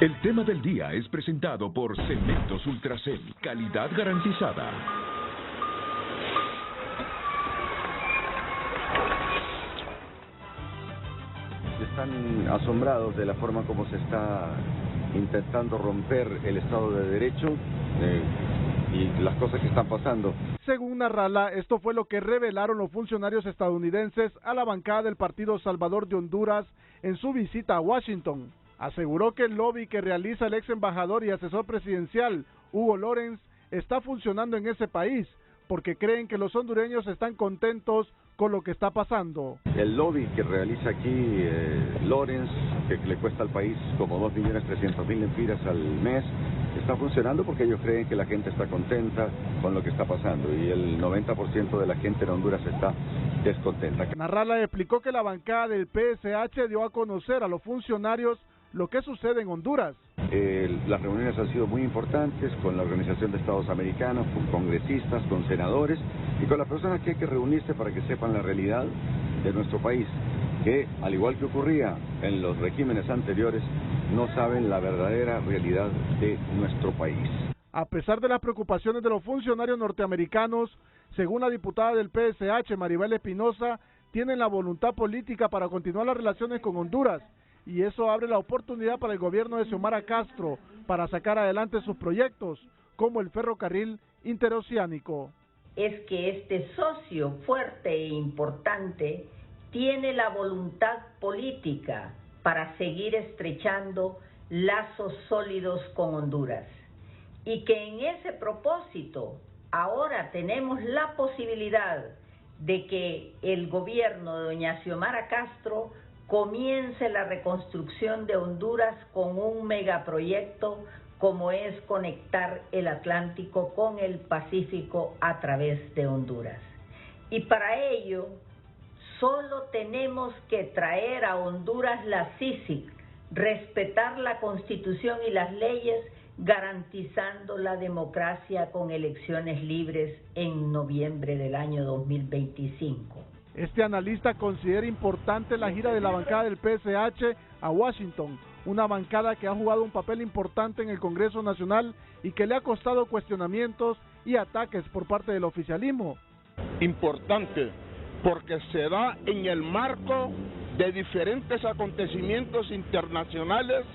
El tema del día es presentado por Cementos Ultracel, calidad garantizada. Están asombrados de la forma como se está intentando romper el Estado de Derecho y las cosas que están pasando. Según Narrala, esto fue lo que revelaron los funcionarios estadounidenses a la bancada del Partido Salvador de Honduras en su visita a Washington. Aseguró que el lobby que realiza el ex embajador y asesor presidencial Hugo Lorenz está funcionando en ese país porque creen que los hondureños están contentos con lo que está pasando. El lobby que realiza aquí Lorenz, que le cuesta al país como 2.300.000 lempiras al mes, está funcionando porque ellos creen que la gente está contenta con lo que está pasando y el 90% de la gente en Honduras está descontenta. Narrala explicó que la bancada del PSH dio a conocer a los funcionarios lo que sucede en Honduras. Las reuniones han sido muy importantes con la Organización de Estados Americanos, con congresistas, con senadores y con las personas que hay que reunirse para que sepan la realidad de nuestro país, que al igual que ocurría en los regímenes anteriores, no saben la verdadera realidad de nuestro país. A pesar de las preocupaciones de los funcionarios norteamericanos, según la diputada del PSH, Maribel Espinosa, tienen la voluntad política para continuar las relaciones con Honduras, y eso abre la oportunidad para el gobierno de Xiomara Castro para sacar adelante sus proyectos, como el ferrocarril interoceánico. Es que este socio fuerte e importante tiene la voluntad política para seguir estrechando lazos sólidos con Honduras. Y que en ese propósito ahora tenemos la posibilidad de que el gobierno de doña Xiomara Castro comience la reconstrucción de Honduras con un megaproyecto como es conectar el Atlántico con el Pacífico a través de Honduras. Y para ello solo tenemos que traer a Honduras la CICIG, respetar la Constitución y las leyes, garantizando la democracia con elecciones libres en noviembre del año 2025. Este analista considera importante la gira de la bancada del PSH a Washington, una bancada que ha jugado un papel importante en el Congreso Nacional y que le ha costado cuestionamientos y ataques por parte del oficialismo. Importante, porque se da en el marco de diferentes acontecimientos internacionales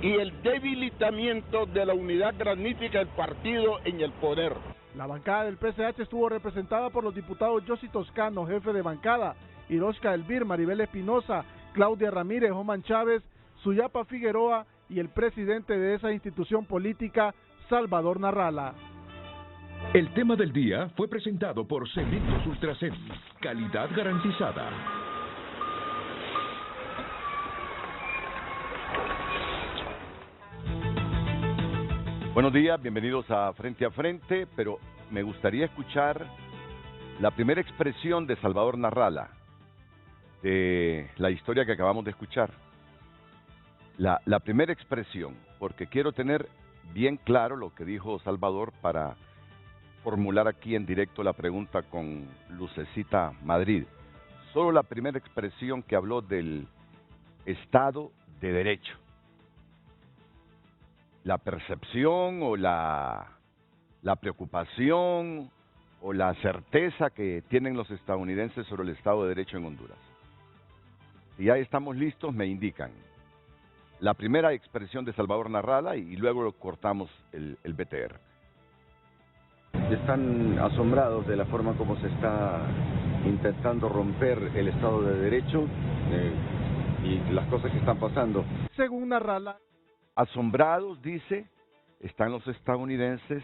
y el debilitamiento de la unidad granítica del partido en el poder. La bancada del PSH estuvo representada por los diputados Yossi Toscano, jefe de bancada, Hiroshka Elvir, Maribel Espinosa, Claudia Ramírez, Oman Chávez, Suyapa Figueroa y el presidente de esa institución política, Salvador Narrala. El tema del día fue presentado por Cementos Ultracel, calidad garantizada. Buenos días, bienvenidos a Frente, pero me gustaría escuchar la primera expresión de Salvador Narrala, de la historia que acabamos de escuchar. La primera expresión, porque quiero tener bien claro lo que dijo Salvador para formular aquí en directo la pregunta con Lucecita Madrid. Solo la primera expresión que habló del Estado de Derecho. La percepción o la preocupación o la certeza que tienen los estadounidenses sobre el Estado de Derecho en Honduras. Si ya estamos listos, me indican la primera expresión de Salvador Narrala y luego cortamos el BTR. Están asombrados de la forma como se está intentando romper el Estado de Derecho y las cosas que están pasando. Según Narrala, asombrados, dice, están los estadounidenses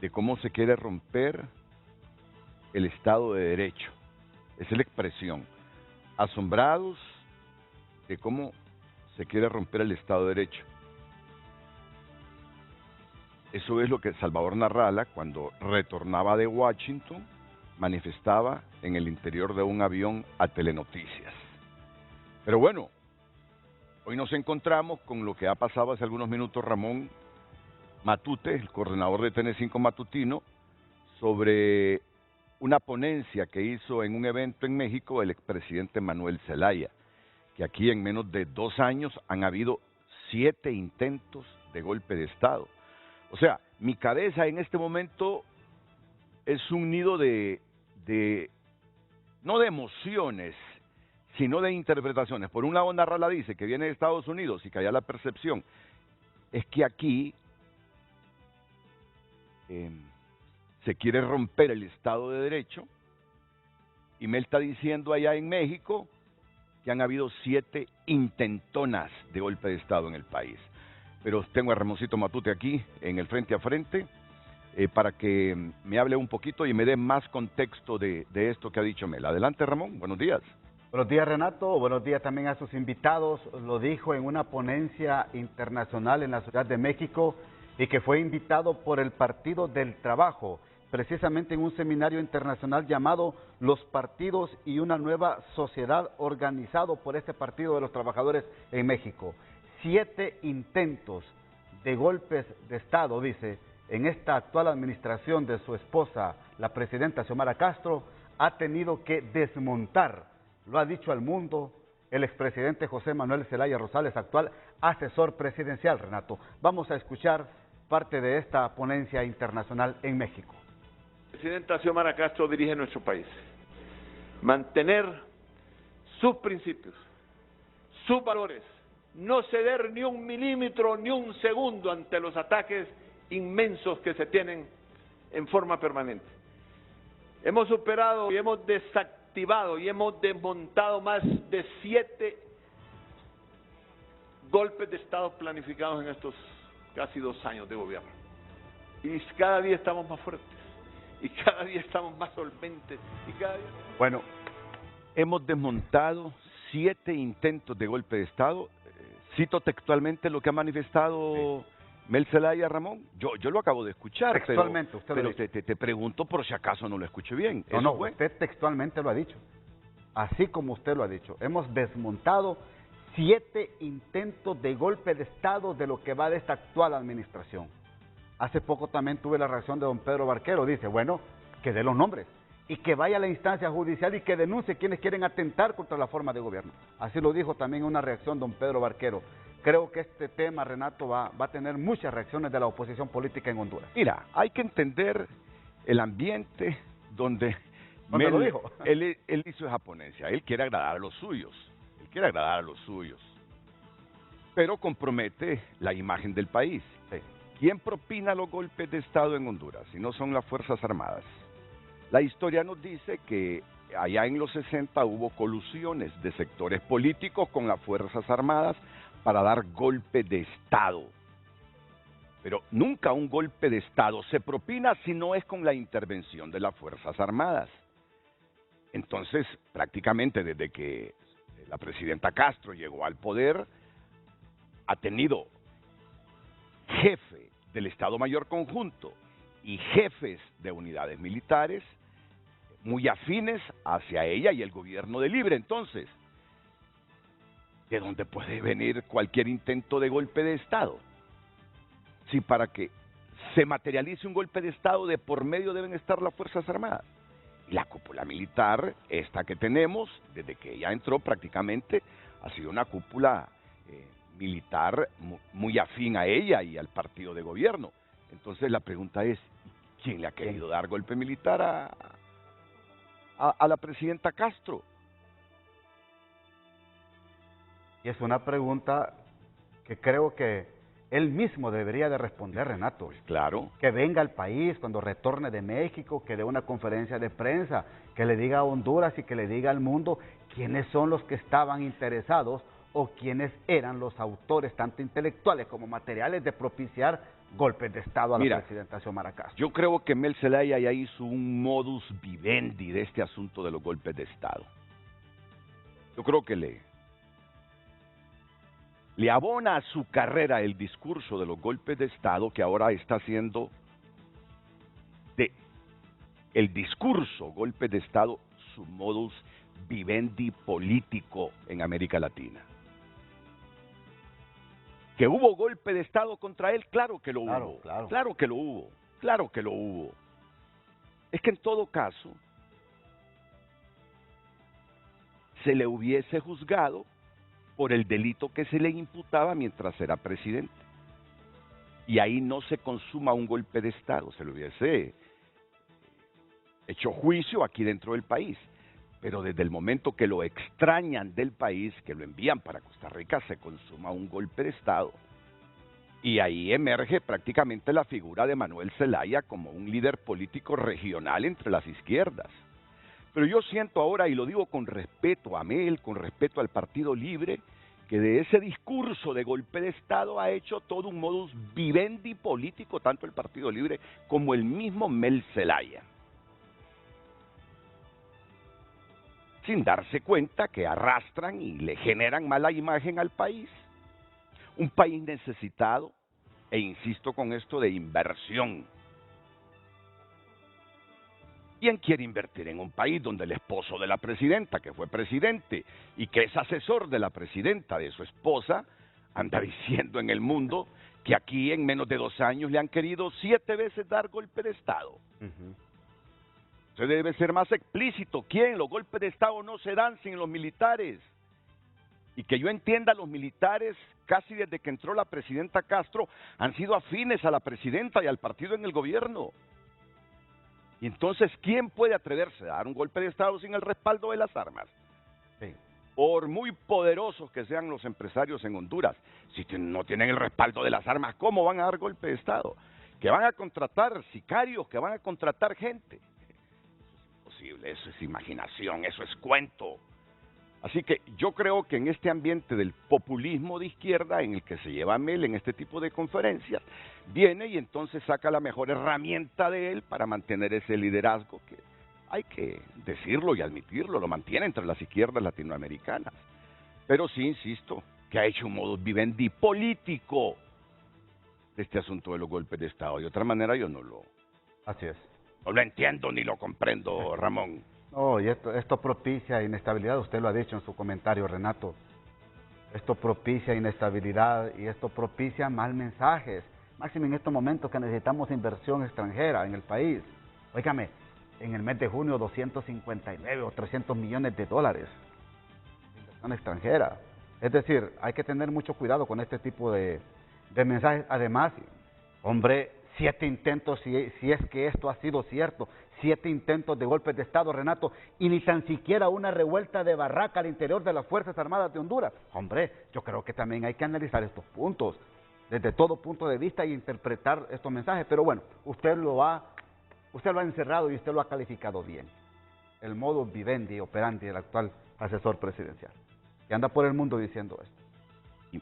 de cómo se quiere romper el Estado de Derecho. Esa es la expresión. Asombrados de cómo se quiere romper el Estado de Derecho. Eso es lo que Salvador Narrala, cuando retornaba de Washington, manifestaba en el interior de un avión a Telenoticias. Pero bueno, hoy nos encontramos con lo que ha pasado hace algunos minutos Ramón Matute, el coordinador de TN5 Matutino, sobre una ponencia que hizo en un evento en México el expresidente Manuel Zelaya, que aquí en menos de 2 años han habido 7 intentos de golpe de Estado. O sea, mi cabeza en este momento es un nido no de emociones, sino de interpretaciones. Por un lado, Narrala dice que viene de Estados Unidos y que allá la percepción es que aquí se quiere romper el Estado de Derecho, y me está diciendo allá en México que han habido 7 intentonas de golpe de Estado en el país. Pero tengo a Ramoncito Matute aquí en el Frente a Frente para que me hable un poquito y me dé más contexto de esto que ha dicho Mel. Adelante, Ramón, buenos días. Buenos días, Renato. Buenos días también a sus invitados. Lo dijo en una ponencia internacional en la Ciudad de México y que fue invitado por el Partido del Trabajo, precisamente en un seminario internacional llamado Los Partidos y una Nueva Sociedad, organizado por este Partido de los Trabajadores en México. 7 intentos de golpes de Estado, dice, en esta actual administración de su esposa, la presidenta Xiomara Castro, ha tenido que desmontar. Lo ha dicho al mundo el expresidente José Manuel Zelaya Rosales, actual asesor presidencial, Renato. Vamos a escuchar parte de esta ponencia internacional en México. La presidenta Xiomara Castro dirige nuestro país. Mantener sus principios, sus valores, no ceder ni un milímetro ni un segundo ante los ataques inmensos que se tienen en forma permanente. Hemos superado y hemos desactivado y hemos desmontado más de 7 golpes de Estado planificados en estos casi 2 años de gobierno. Y cada día estamos más fuertes, y cada día estamos más solventes, y cada día... Bueno, hemos desmontado 7 intentos de golpe de Estado. Cito textualmente lo que ha manifestado Mel Zelaya, Ramón. Yo lo acabo de escuchar. Textualmente, pero te pregunto por si acaso no lo escuché bien. No, usted textualmente lo ha dicho. Así como usted lo ha dicho. Hemos desmontado 7 intentos de golpe de Estado de lo que va de esta actual administración. Hace poco también tuve la reacción de don Pedro Barquero. Dice, bueno, que dé los nombres y que vaya a la instancia judicial y que denuncie quienes quieren atentar contra la forma de gobierno. Así lo dijo también en una reacción don Pedro Barquero. Creo que este tema, Renato, va a tener muchas reacciones de la oposición política en Honduras. Mira, hay que entender el ambiente donde Mel lo dijo. Él hizo esa ponencia. Él quiere agradar a los suyos. Pero compromete la imagen del país. Sí. ¿Quién propina los golpes de Estado en Honduras? Si no son las Fuerzas Armadas. La historia nos dice que allá en los 60 hubo colusiones de sectores políticos con las Fuerzas Armadas para dar golpe de Estado. Pero nunca un golpe de Estado se propina si no es con la intervención de las Fuerzas Armadas. Entonces, prácticamente desde que la presidenta Castro llegó al poder, ha tenido jefe del Estado Mayor Conjunto y jefes de unidades militares muy afines hacia ella y el gobierno de Libre. Entonces, ¿de dónde puede venir cualquier intento de golpe de Estado? Si para que se materialice un golpe de Estado, de por medio deben estar las Fuerzas Armadas. Y la cúpula militar, esta que tenemos, desde que ella entró prácticamente, ha sido una cúpula militar muy afín a ella y al partido de gobierno. Entonces la pregunta es, ¿quién le ha querido dar golpe militar a la presidenta Castro? Y es una pregunta que creo que él mismo debería de responder, Renato. Pues claro. Que venga al país cuando retorne de México, que dé una conferencia de prensa, que le diga a Honduras y que le diga al mundo quiénes son los que estaban interesados o quiénes eran los autores, tanto intelectuales como materiales, de propiciar golpes de Estado a la presidenta Xiomara Castro. Yo creo que Mel Zelaya ya hizo un modus vivendi de este asunto de los golpes de Estado. Yo creo que le abona a su carrera el discurso de los golpes de Estado, que ahora está haciendo el discurso golpes de Estado su modus vivendi político en América Latina. ¿Que hubo golpe de Estado contra él? Claro que lo hubo. Claro que lo hubo. Es que en todo caso se le hubiese juzgado por el delito que se le imputaba mientras era presidente. Y ahí no se consuma un golpe de Estado, se le hubiese hecho juicio aquí dentro del país. Pero desde el momento que lo extrañan del país, que lo envían para Costa Rica, se consuma un golpe de Estado. Y ahí emerge prácticamente la figura de Manuel Zelaya como un líder político regional entre las izquierdas. Pero yo siento ahora, y lo digo con respeto a Mel, con respeto al Partido Libre, que de ese discurso de golpe de Estado ha hecho todo un modus vivendi político, tanto el Partido Libre como el mismo Mel Zelaya. Sin darse cuenta que arrastran y le generan mala imagen al país. Un país necesitado, e insisto con esto, de inversión. ¿Quién quiere invertir en un país donde el esposo de la presidenta, que fue presidente y que es asesor de la presidenta, de su esposa, anda diciendo en el mundo que aquí en menos de 2 años le han querido 7 veces dar golpe de Estado? Usted debe ser más explícito. ¿Quién? Los golpes de Estado no se dan sin los militares. Y que yo entienda, los militares, casi desde que entró la presidenta Castro, han sido afines a la presidenta y al partido en el gobierno. Y entonces, ¿quién puede atreverse a dar un golpe de Estado sin el respaldo de las armas? Sí. Por muy poderosos que sean los empresarios en Honduras, si no tienen el respaldo de las armas, ¿cómo van a dar golpe de Estado? Que van a contratar sicarios, que van a contratar gente. Eso es imaginación, eso es cuento. Así que yo creo que en este ambiente del populismo de izquierda en el que se lleva Mel en este tipo de conferencias, viene y entonces saca la mejor herramienta de él para mantener ese liderazgo que hay que decirlo y admitirlo, lo mantiene entre las izquierdas latinoamericanas. Pero sí, insisto, que ha hecho un modus vivendi político de este asunto de los golpes de Estado. De otra manera yo no lo... Así es. No lo entiendo ni lo comprendo, Ramón. No, y esto propicia inestabilidad, usted lo ha dicho en su comentario, Renato. Esto propicia inestabilidad y esto propicia mal mensajes. Máximo en estos momentos que necesitamos inversión extranjera en el país. Óigame, en el mes de junio 259 o 300 millones de dólares de inversión extranjera. Es decir, hay que tener mucho cuidado con este tipo de mensajes. Además, hombre, 7 intentos, si es que esto ha sido cierto, 7 intentos de golpes de Estado, Renato, y ni tan siquiera una revuelta de barraca al interior de las Fuerzas Armadas de Honduras. Hombre, yo creo que también hay que analizar estos puntos desde todo punto de vista y interpretar estos mensajes. Pero bueno, usted lo ha encerrado y usted lo ha calificado bien. El modus vivendi operandi del actual asesor presidencial, que anda por el mundo diciendo esto.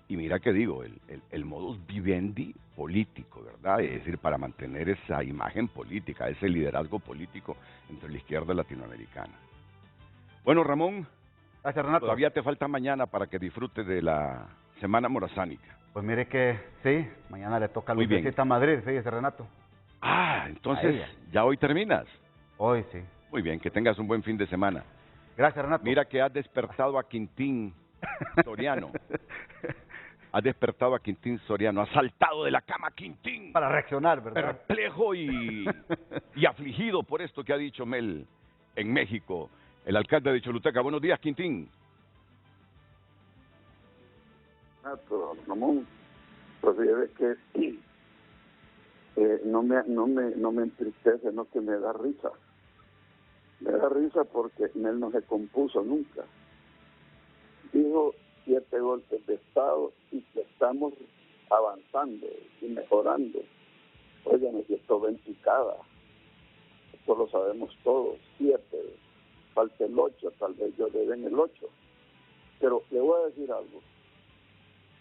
Y mira que digo, el modus vivendi político, ¿verdad? Es decir, para mantener esa imagen política, ese liderazgo político entre la izquierda latinoamericana. Bueno, Ramón, gracias, Renato. Todavía te falta mañana para que disfrutes de la Semana Morazánica. Pues mire que sí, mañana le toca Lucecita a Madrid, fíjese, Renato. Ah, entonces, ¿ya hoy terminas? Hoy sí. Muy bien, que tengas un buen fin de semana. Gracias, Renato. Mira que has despertado a Quintín Soriano. Ha despertado a Quintín Soriano, ha saltado de la cama Quintín. Para reaccionar, ¿verdad? Perplejo y afligido por esto que ha dicho Mel en México, el alcalde de Choluteca. Buenos días, Quintín. Ramón, pues fíjate que no me entristece, no, que me da risa. Me da risa porque él no se compuso nunca. Dijo 7 golpes de Estado y que estamos avanzando y mejorando. Oigan, esto va en picada. Esto lo sabemos todos. 7, falta el 8, tal vez yo le den el 8. Pero le voy a decir algo.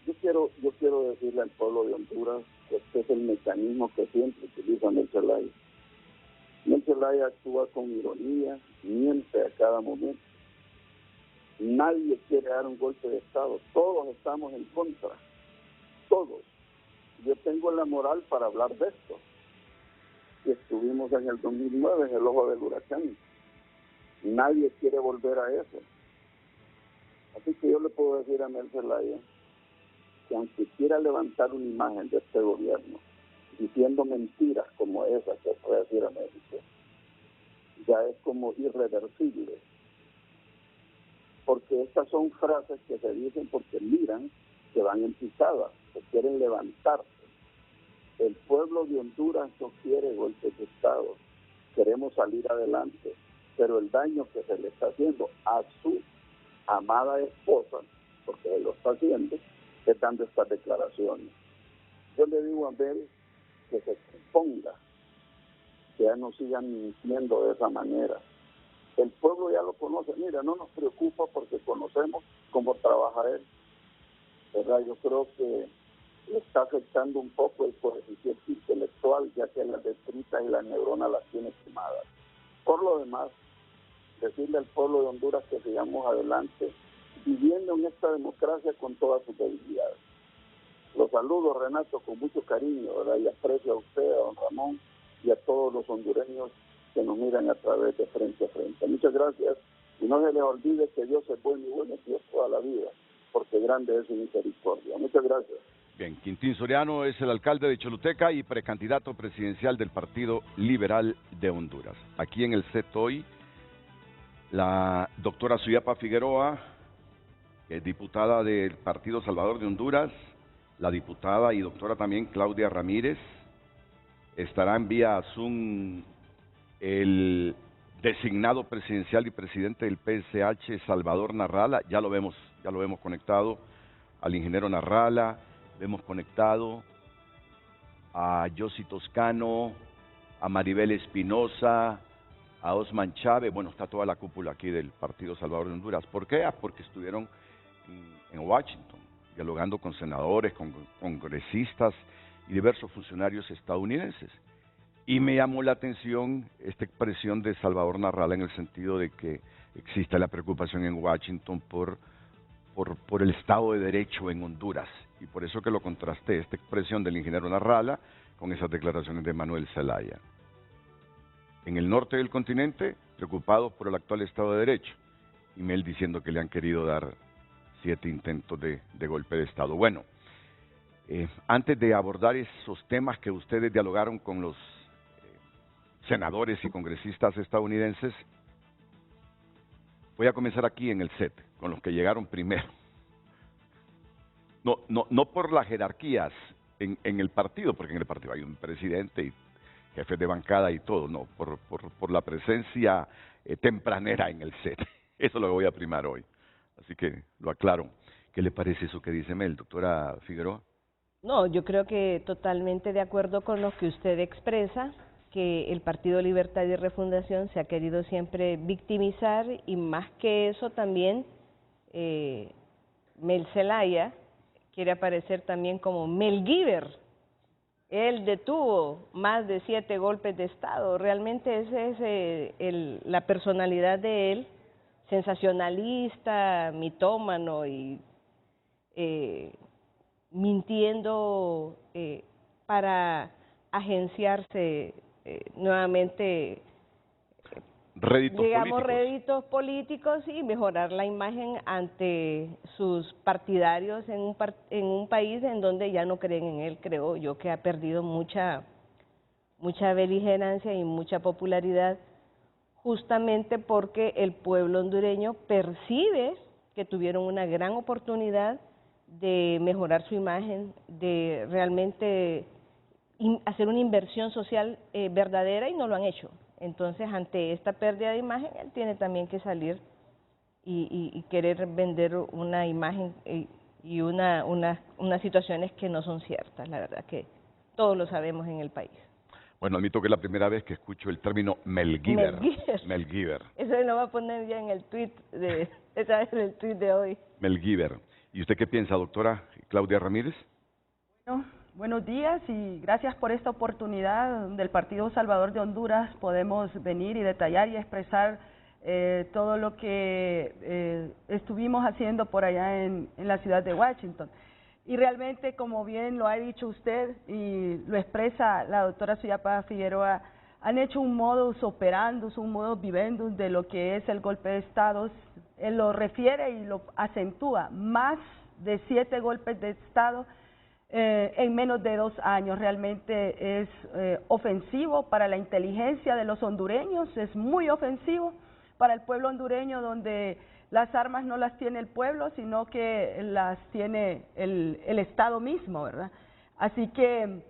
Yo quiero decirle al pueblo de Honduras que este es el mecanismo que siempre utiliza Mel Zelaya. Mel Zelaya actúa con ironía, miente a cada momento. Nadie quiere dar un golpe de Estado. Todos estamos en contra. Todos. Yo tengo la moral para hablar de esto. Y estuvimos en el 2009 en el ojo del huracán. Nadie quiere volver a eso. Así que yo le puedo decir a Mel Zelaya que aunque quiera levantar una imagen de este gobierno diciendo mentiras como esa que fue a decir a México, ya es como irreversible. porque estas son frases que se dicen porque miran que van en pisada, que quieren levantarse. El pueblo de Honduras no quiere golpes de Estado, queremos salir adelante, pero el daño que se le está haciendo a su amada esposa, porque él lo está haciendo, es dando estas declaraciones. Yo le digo a Abel que se componga, que ya no sigan mintiendo de esa manera. El pueblo ya lo conoce, mira, no nos preocupa porque conocemos cómo trabaja él, ¿verdad? Yo creo que le está afectando un poco el coeficiente intelectual, ya que las destritas y las neuronas las tiene quemadas. Por lo demás, decirle al pueblo de Honduras que sigamos adelante, viviendo en esta democracia con todas sus debilidades. Los saludo, Renato, con mucho cariño, ¿verdad? Y aprecio a usted, a don Ramón, y a todos los hondureños que nos miran a través de Frente a Frente. Muchas gracias, y no se les olvide que Dios es bueno y bueno es Dios toda la vida, porque grande es su misericordia. Muchas gracias. Bien, Quintín Soriano es el alcalde de Choluteca y precandidato presidencial del Partido Liberal de Honduras. Aquí en el set hoy, la doctora Suyapa Figueroa, diputada del Partido Salvador de Honduras, la diputada y doctora también Claudia Ramírez, estarán vía Zoom el designado presidencial y presidente del PSH, Salvador Narrala. Ya lo vemos conectado al ingeniero Narrala, vemos conectado a Yossi Toscano, a Maribel Espinosa, a Osman Chávez. Bueno, está toda la cúpula aquí del Partido Salvador de Honduras. ¿Por qué? Porque estuvieron en Washington, dialogando con senadores, con congresistas y diversos funcionarios estadounidenses. Y me llamó la atención esta expresión de Salvador Narrala en el sentido de que existe la preocupación en Washington por el Estado de Derecho en Honduras. Y por eso que lo contrasté, esta expresión del ingeniero Narrala con esas declaraciones de Manuel Zelaya. En el norte del continente, preocupados por el actual Estado de Derecho. Y Mel diciendo que le han querido dar 7 intentos de golpe de Estado. Bueno, antes de abordar esos temas que ustedes dialogaron con los senadores y congresistas estadounidenses, voy a comenzar aquí en el set, con los que llegaron primero. No por las jerarquías en el partido, porque en el partido hay un presidente y jefes de bancada y todo, no, por la presencia tempranera en el set. Eso es lo que voy a primar hoy. Así que lo aclaro. ¿Qué le parece eso que dice Mel, doctora Figueroa? No, yo creo que totalmente de acuerdo con lo que usted expresa, que el Partido Libertad y Refundación se ha querido siempre victimizar y más que eso también Mel Zelaya quiere aparecer también como Mel Giver. Él detuvo más de 7 golpes de Estado. Realmente esa es la personalidad de él, sensacionalista, mitómano y mintiendo para agenciarse nuevamente, réditos políticos y mejorar la imagen ante sus partidarios en un país en donde ya no creen en él. Creo yo que ha perdido mucha beligerancia y mucha popularidad, justamente porque el pueblo hondureño percibe que tuvieron una gran oportunidad de mejorar su imagen, de realmente hacer una inversión social verdadera y no lo han hecho. Entonces, ante esta pérdida de imagen, él tiene también que salir y querer vender una imagen y unas situaciones que no son ciertas, la verdad que todos lo sabemos en el país. Bueno, admito que es la primera vez que escucho el término Mel Giver. Mel Giver. Eso lo va a poner ya en el tweet de hoy. Mel Giver. ¿Y usted qué piensa, doctora Claudia Ramírez? Bueno, buenos días y gracias por esta oportunidad del Partido Salvador de Honduras. Podemos venir y detallar y expresar todo lo que estuvimos haciendo por allá en la ciudad de Washington. Y realmente, como bien lo ha dicho usted y lo expresa la doctora Suyapa Figueroa, han hecho un modus operandus, un modus vivendus de lo que es el golpe de Estado. Él lo refiere y lo acentúa, más de 7 golpes de Estado en menos de 2 años. Realmente es ofensivo para la inteligencia de los hondureños, es muy ofensivo para el pueblo hondureño, donde las armas no las tiene el pueblo, sino que las tiene el Estado mismo, ¿verdad? Así que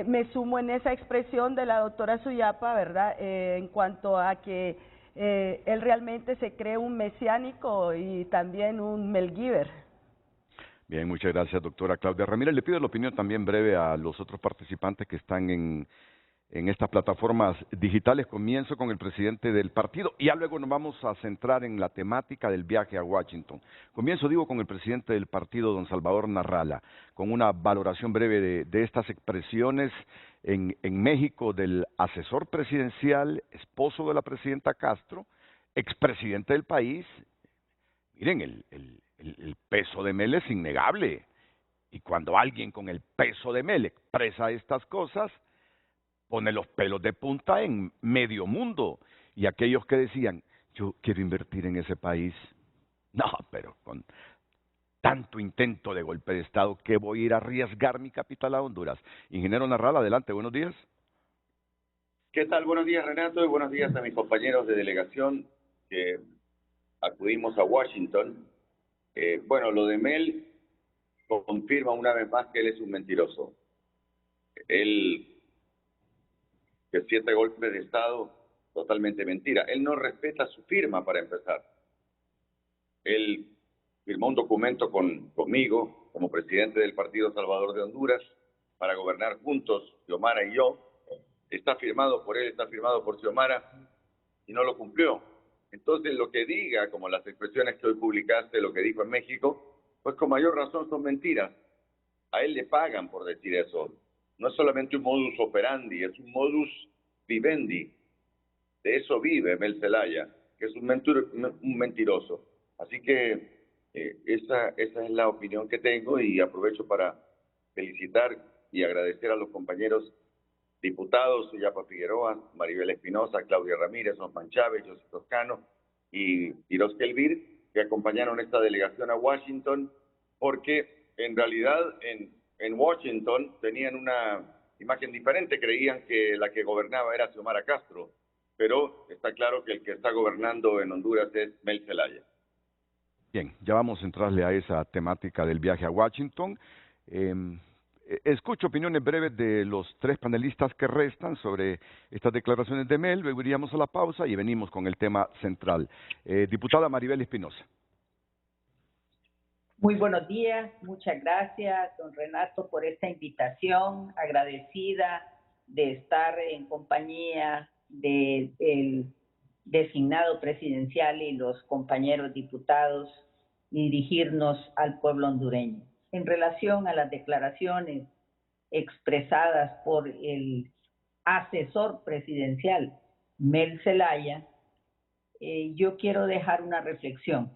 me sumo en esa expresión de la doctora Suyapa, ¿verdad? En cuanto a que él realmente se cree un mesiánico y también un Melgiver. Bien, muchas gracias, doctora Claudia Ramírez. Le pido la opinión también breve a los otros participantes que están en estas plataformas digitales. Comienzo con el presidente del partido y ya luego nos vamos a centrar en la temática del viaje a Washington. Comienzo, digo, con el presidente del partido, don Salvador Narrala, con una valoración breve de estas expresiones en México del asesor presidencial, esposo de la presidenta Castro, expresidente del país. Miren, el peso de Mel es innegable, y cuando alguien con el peso de Mel expresa estas cosas, pone los pelos de punta en medio mundo. Y aquellos que decían, yo quiero invertir en ese país, no, pero con tanto intento de golpe de Estado, que voy a ir a arriesgar mi capital a Honduras. Ingeniero Narral, adelante, buenos días. ¿Qué tal? Buenos días, Renato, y buenos días a mis compañeros de delegación que acudimos a Washington. Bueno, lo de Mel confirma una vez más que él es un mentiroso. Él, que 7 golpes de Estado, totalmente mentira. Él no respeta su firma, para empezar. Él firmó un documento conmigo, como presidente del Partido Salvador de Honduras, para gobernar juntos, Xiomara y yo. Está firmado por él, está firmado por Xiomara, y no lo cumplió. Entonces, lo que diga, como las expresiones que hoy publicaste, lo que dijo en México, pues con mayor razón son mentiras. A él le pagan por decir eso. No es solamente un modus operandi, es un modus vivendi. De eso vive Mel Zelaya, que es un mentiroso. Así que esa es la opinión que tengo, y aprovecho para felicitar y agradecer a los compañeros diputados, Suyapa Figueroa, Maribel Espinosa, Claudia Ramírez, Osman Chávez, José Toscano y Quiroz Kelvir, que acompañaron esta delegación a Washington, porque en realidad en Washington tenían una imagen diferente, creían que la que gobernaba era Xiomara Castro, pero está claro que el que está gobernando en Honduras es Mel Zelaya. Bien, ya vamos a entrarle a esa temática del viaje a Washington. Escucho opiniones breves de los 3 panelistas que restan sobre estas declaraciones de Mel, luego iríamos a la pausa y venimos con el tema central. Diputada Maribel Espinosa. Muy buenos días, muchas gracias, don Renato, por esta invitación, agradecida de estar en compañía del designado presidencial y los compañeros diputados y dirigirnos al pueblo hondureño. En relación a las declaraciones expresadas por el asesor presidencial Mel Zelaya, yo quiero dejar una reflexión,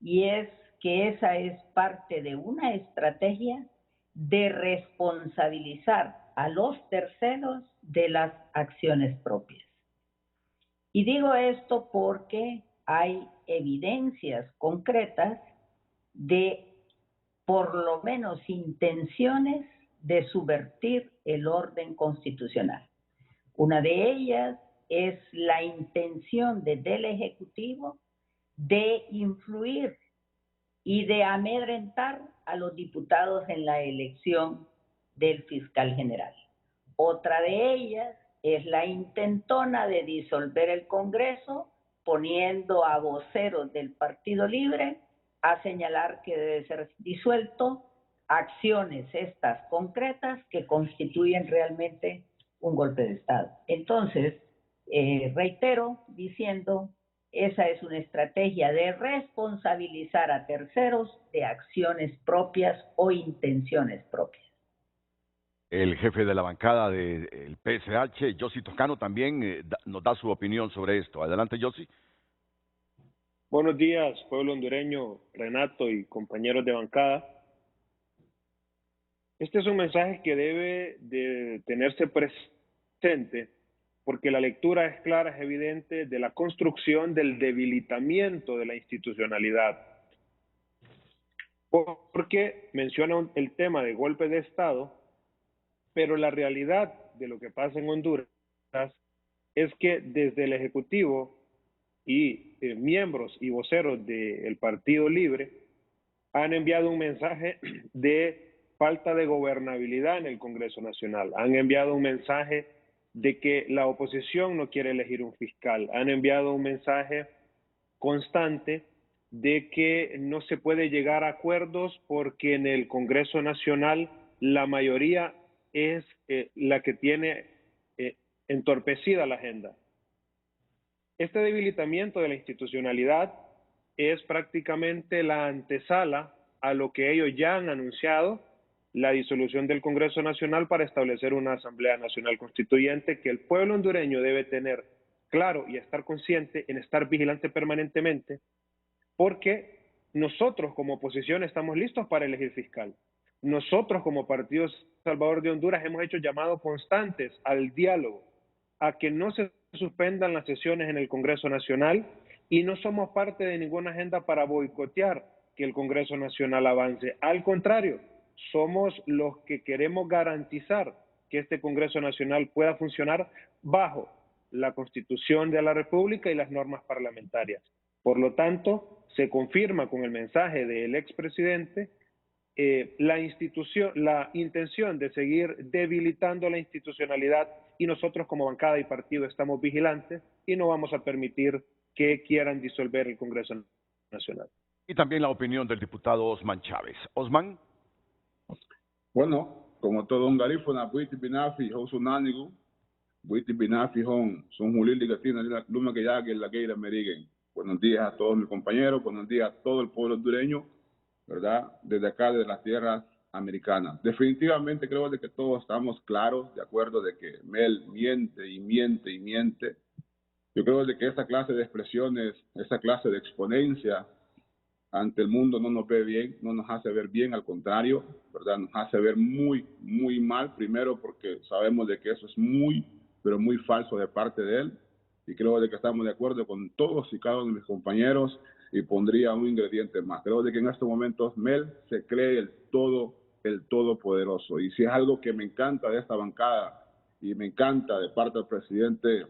y es que esa es parte de una estrategia de responsabilizar a los terceros de las acciones propias. Y digo esto porque hay evidencias concretas de por lo menos intenciones de subvertir el orden constitucional. Una de ellas es la intención del Ejecutivo de influir y de amedrentar a los diputados en la elección del fiscal general. Otra de ellas es la intentona de disolver el Congreso, poniendo a voceros del Partido Libre a señalar que debe ser disuelto, acciones estas concretas que constituyen realmente un golpe de Estado. Entonces, reitero diciendo, esa es una estrategia de responsabilizar a terceros de acciones propias o intenciones propias. El jefe de la bancada del PSH, Yossi Toscano, también nos da su opinión sobre esto. Adelante, Yossi. Buenos días, pueblo hondureño, Renato y compañeros de bancada. Este es un mensaje que debe de tenerse presente porque la lectura es clara, es evidente de la construcción del debilitamiento de la institucionalidad. Porque menciona el tema de golpe de Estado, pero la realidad de lo que pasa en Honduras es que desde el Ejecutivo y miembros y voceros del Partido Libre han enviado un mensaje de falta de gobernabilidad en el Congreso Nacional. Han enviado un mensaje de que la oposición no quiere elegir un fiscal. Han enviado un mensaje constante de que no se puede llegar a acuerdos porque en el Congreso Nacional la mayoría es la que tiene entorpecida la agenda. Este debilitamiento de la institucionalidad es prácticamente la antesala a lo que ellos ya han anunciado, la disolución del Congreso Nacional para establecer una Asamblea Nacional Constituyente que el pueblo hondureño debe tener claro y estar consciente en estar vigilante permanentemente, porque nosotros como oposición estamos listos para elegir fiscal. Nosotros como Partido Salvador de Honduras hemos hecho llamados constantes al diálogo, a que no se suspendan las sesiones en el Congreso Nacional y no somos parte de ninguna agenda para boicotear que el Congreso Nacional avance. Al contrario, somos los que queremos garantizar que este Congreso Nacional pueda funcionar bajo la Constitución de la República y las normas parlamentarias. Por lo tanto, se confirma con el mensaje del expresidente la intención de seguir debilitando la institucionalidad, y nosotros como bancada y partido estamos vigilantes y no vamos a permitir que quieran disolver el Congreso Nacional. Y también la opinión del diputado Osman Chávez. Osman. Bueno, como todo un garífona, Buiti Binafi, Hosunánigu, Buiti Binafi, son Julili Gatina, la Luma que ya que la Keira Meriguen. Buenos días a todos mis compañeros, buenos días a todo el pueblo hondureño, ¿verdad? Desde acá, de las tierras americanas. Definitivamente creo de que todos estamos claros, de acuerdo, de que Mel miente y miente y miente. Yo creo de que esa clase de expresiones, esa clase de exponencia ante el mundo no nos ve bien, no nos hace ver bien, al contrario, ¿verdad? Nos hace ver muy, muy mal, primero porque sabemos de que eso es muy, pero muy falso de parte de él, y creo de que estamos de acuerdo con todos y cada uno de mis compañeros, y pondría un ingrediente más. Creo de que en estos momentos Mel se cree el todopoderoso, y si es algo que me encanta de esta bancada, y me encanta de parte del presidente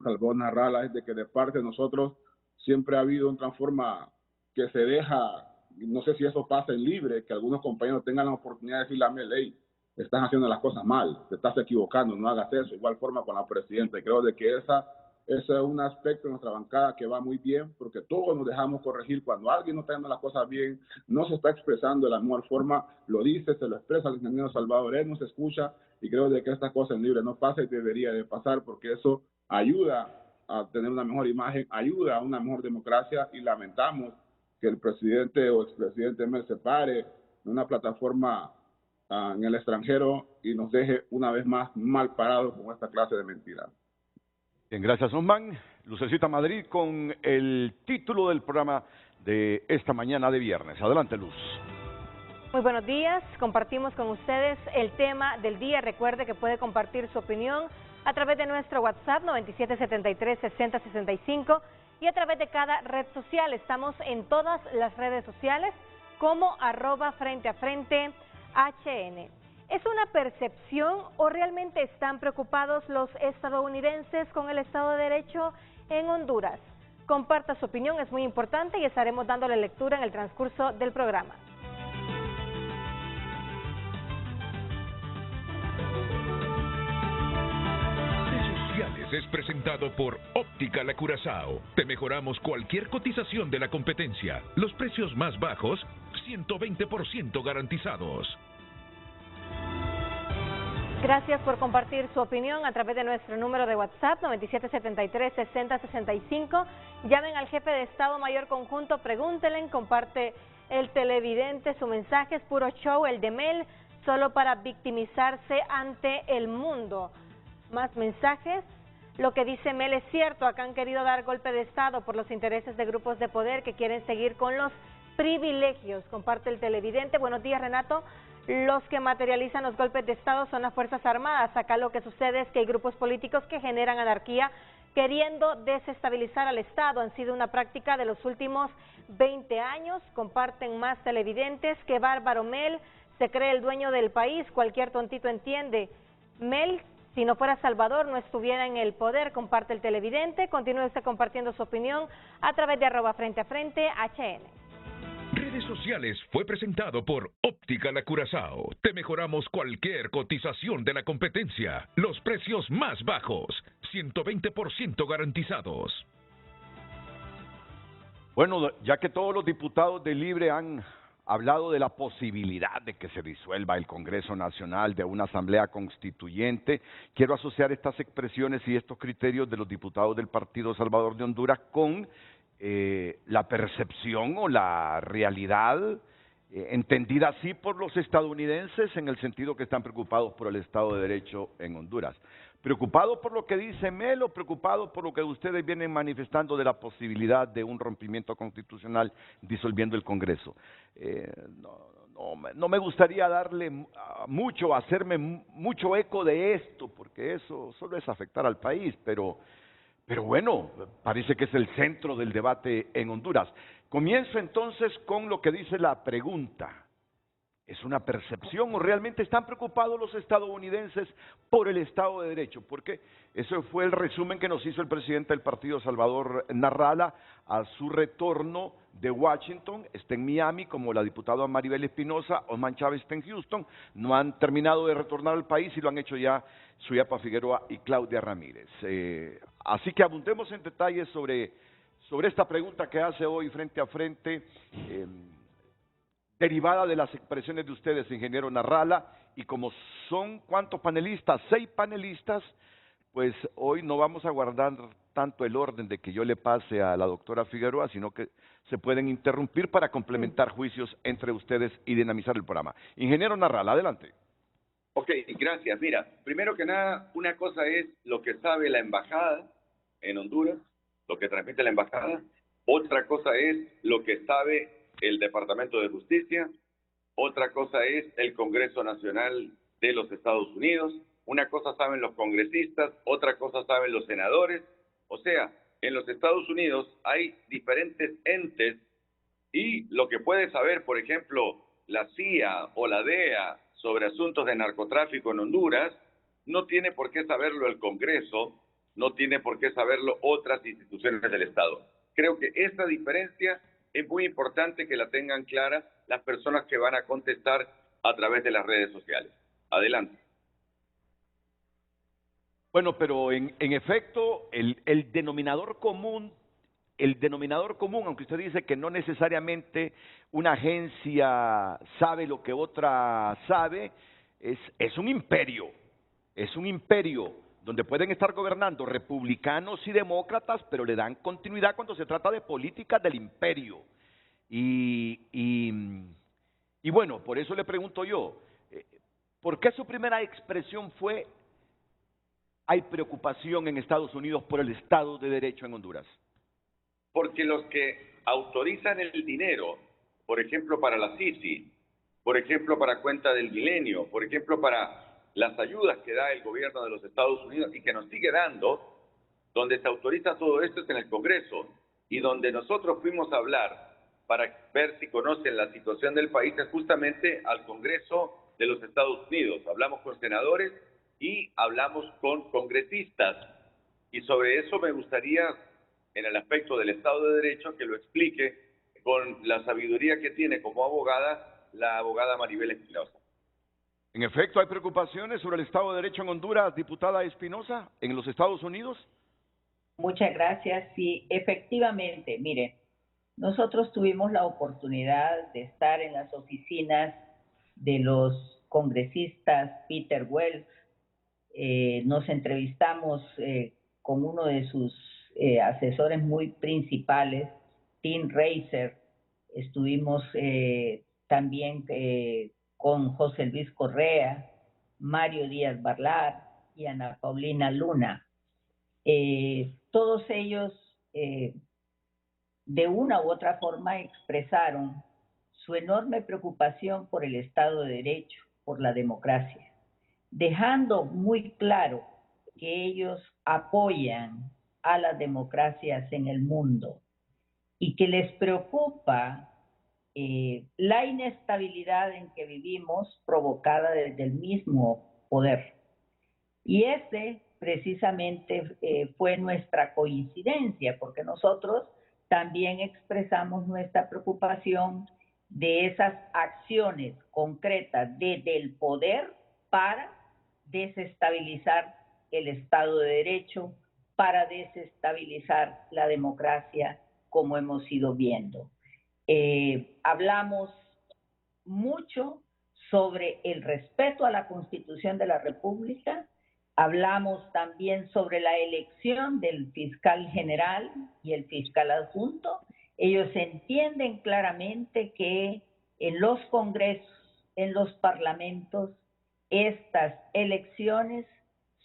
Salvador Narrala, es de que de parte de nosotros siempre ha habido una forma que se deja, no sé si eso pasa en libre, que algunos compañeros tengan la oportunidad de decirle a Mel, hey, estás haciendo las cosas mal, te estás equivocando, no hagas eso. Igual forma con la presidenta, y creo de que ese es un aspecto de nuestra bancada que va muy bien, porque todos nos dejamos corregir cuando alguien no está haciendo las cosas bien, no se está expresando de la mejor forma, lo dice, se lo expresa al ingeniero Salvador, él nos escucha, y creo de que estas cosas en libre no pasa y debería de pasar, porque eso ayuda a tener una mejor imagen, ayuda a una mejor democracia, y lamentamos que el presidente o expresidente Mel se pare en una plataforma en el extranjero y nos deje una vez más mal parados con esta clase de mentiras. Bien, gracias, Osman. Lucecita Madrid con el título del programa de esta mañana de viernes. Adelante, Luz. Muy buenos días. Compartimos con ustedes el tema del día. Recuerde que puede compartir su opinión a través de nuestro WhatsApp 9773-6065 y a través de cada red social. Estamos en todas las redes sociales como @FrenteAFrente HN. ¿Es una percepción o realmente están preocupados los estadounidenses con el Estado de Derecho en Honduras? Comparta su opinión, es muy importante, y estaremos dándole lectura en el transcurso del programa. Es presentado por Óptica La Curazao. Te mejoramos cualquier cotización de la competencia. Los precios más bajos, 120% garantizados. Gracias por compartir su opinión a través de nuestro número de WhatsApp 9773-6065. Llamen al jefe de Estado Mayor Conjunto, pregúntenle, comparte el televidente su mensaje, es puro show el de Mel, solo para victimizarse ante el mundo. Más mensajes. Lo que dice Mel es cierto, acá han querido dar golpe de Estado por los intereses de grupos de poder que quieren seguir con los privilegios. Comparte el televidente. Buenos días, Renato. Los que materializan los golpes de Estado son las Fuerzas Armadas. Acá lo que sucede es que hay grupos políticos que generan anarquía queriendo desestabilizar al Estado. Han sido una práctica de los últimos 20 años. Comparten más televidentes. Qué bárbaro Mel, se cree el dueño del país, cualquier tontito entiende. Mel Si no fuera Salvador, no estuviera en el poder, comparte el televidente. Continúe usted compartiendo su opinión a través de @FrenteAFrente HN. Redes sociales fue presentado por Óptica La Curazao. Te mejoramos cualquier cotización de la competencia. Los precios más bajos, 120% garantizados. Bueno, ya que todos los diputados de Libre han hablado de la posibilidad de que se disuelva el Congreso Nacional, de una asamblea constituyente, quiero asociar estas expresiones y estos criterios de los diputados del Partido Salvador de Honduras con la percepción o la realidad entendida así por los estadounidenses, en el sentido que están preocupados por el Estado de Derecho en Honduras. ¿Preocupados por lo que dice Mel o preocupados por lo que ustedes vienen manifestando de la posibilidad de un rompimiento constitucional disolviendo el Congreso? No me gustaría darle mucho, hacerme mucho eco de esto, porque eso solo es afectar al país, pero bueno, parece que es el centro del debate en Honduras. Comienzo entonces con lo que dice la pregunta. ¿Es una percepción o realmente están preocupados los estadounidenses por el Estado de Derecho? Porque ese fue el resumen que nos hizo el presidente del partido, Salvador Narrala, a su retorno de Washington. Está en Miami, como la diputada Maribel Espinosa. Osman Chávez está en Houston. No han terminado de retornar al país y lo han hecho ya Suyapa Figueroa y Claudia Ramírez. Así que abundemos en detalles sobre esta pregunta que hace hoy Frente a Frente, derivada de las expresiones de ustedes, ingeniero Narrala, y como son, ¿cuántos panelistas? 6 panelistas, pues hoy no vamos a guardar tanto el orden de que yo le pase a la doctora Figueroa, sino que se pueden interrumpir para complementar juicios entre ustedes y dinamizar el programa. Ingeniero Narrala, adelante. Ok, gracias. Mira, primero que nada, una cosa es lo que sabe la embajada en Honduras, lo que transmite la embajada. Otra cosa es lo que sabe el Departamento de Justicia. Otra cosa es el Congreso Nacional de los Estados Unidos. Una cosa saben los congresistas, otra cosa saben los senadores. O sea, en los Estados Unidos hay diferentes entes y lo que puede saber, por ejemplo, la CIA o la DEA sobre asuntos de narcotráfico en Honduras, no tiene por qué saberlo el Congreso, no tiene por qué saberlo otras instituciones del Estado. Creo que esta diferencia es muy importante que la tengan clara las personas que van a contestar a través de las redes sociales. Adelante. Bueno, pero en efecto, el denominador común, aunque usted dice que no necesariamente una agencia sabe lo que otra sabe, es un imperio donde pueden estar gobernando republicanos y demócratas, pero le dan continuidad cuando se trata de políticas del imperio. Y bueno, por eso le pregunto yo, ¿por qué su primera expresión fue hay preocupación en Estados Unidos por el Estado de Derecho en Honduras? Porque los que autorizan el dinero, por ejemplo para la CICI, por ejemplo para Cuenta del Milenio, por ejemplo para las ayudas que da el gobierno de los Estados Unidos y que nos sigue dando, donde se autoriza todo esto es en el Congreso, y donde nosotros fuimos a hablar para ver si conocen la situación del país es justamente al Congreso de los Estados Unidos. Hablamos con senadores y hablamos con congresistas, y sobre eso me gustaría, en el aspecto del Estado de Derecho, que lo explique con la sabiduría que tiene como abogada la abogada Maribel Espinosa. En efecto, ¿hay preocupaciones sobre el Estado de Derecho en Honduras, diputada Espinosa, en los Estados Unidos? Muchas gracias. Sí, efectivamente, miren, nosotros tuvimos la oportunidad de estar en las oficinas de los congresistas Peter Welch. Nos entrevistamos con uno de sus asesores muy principales, Tim Reiser. Estuvimos también con José Luis Correa, Mario Díaz Barlar y Ana Paulina Luna. Todos ellos, de una u otra forma, expresaron su enorme preocupación por el Estado de Derecho, por la democracia, dejando muy claro que ellos apoyan a las democracias en el mundo y que les preocupa la inestabilidad en que vivimos provocada desde el mismo poder. Y ese precisamente fue nuestra coincidencia, porque nosotros también expresamos nuestra preocupación de esas acciones concretas desde el poder para desestabilizar el Estado de Derecho, para desestabilizar la democracia, como hemos ido viendo. Hablamos mucho sobre el respeto a la Constitución de la República, hablamos también sobre la elección del fiscal general y el fiscal adjunto. Ellos entienden claramente que en los congresos, en los parlamentos, estas elecciones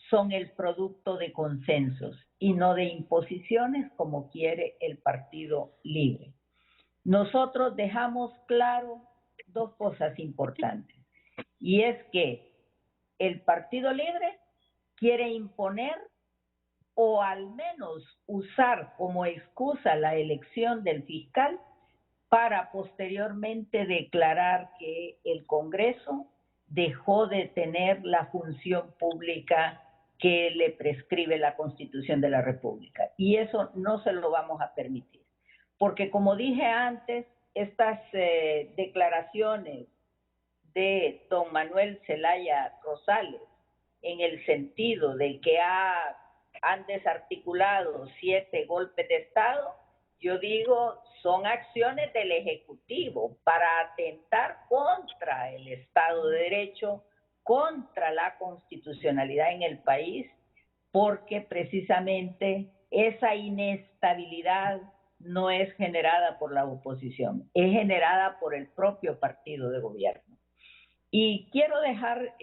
son el producto de consensos y no de imposiciones como quiere el Partido Libre. Nosotros dejamos claro dos cosas importantes, y es que el Partido Libre quiere imponer o al menos usar como excusa la elección del fiscal para posteriormente declarar que el Congreso dejó de tener la función pública que le prescribe la Constitución de la República. Y eso no se lo vamos a permitir. Porque como dije antes, estas declaraciones de don Manuel Zelaya Rosales, en el sentido de que han desarticulado 7 golpes de Estado, yo digo, son acciones del Ejecutivo para atentar contra el Estado de Derecho, contra la constitucionalidad en el país, porque precisamente esa inestabilidad no es generada por la oposición, es generada por el propio partido de gobierno. Y quiero dejar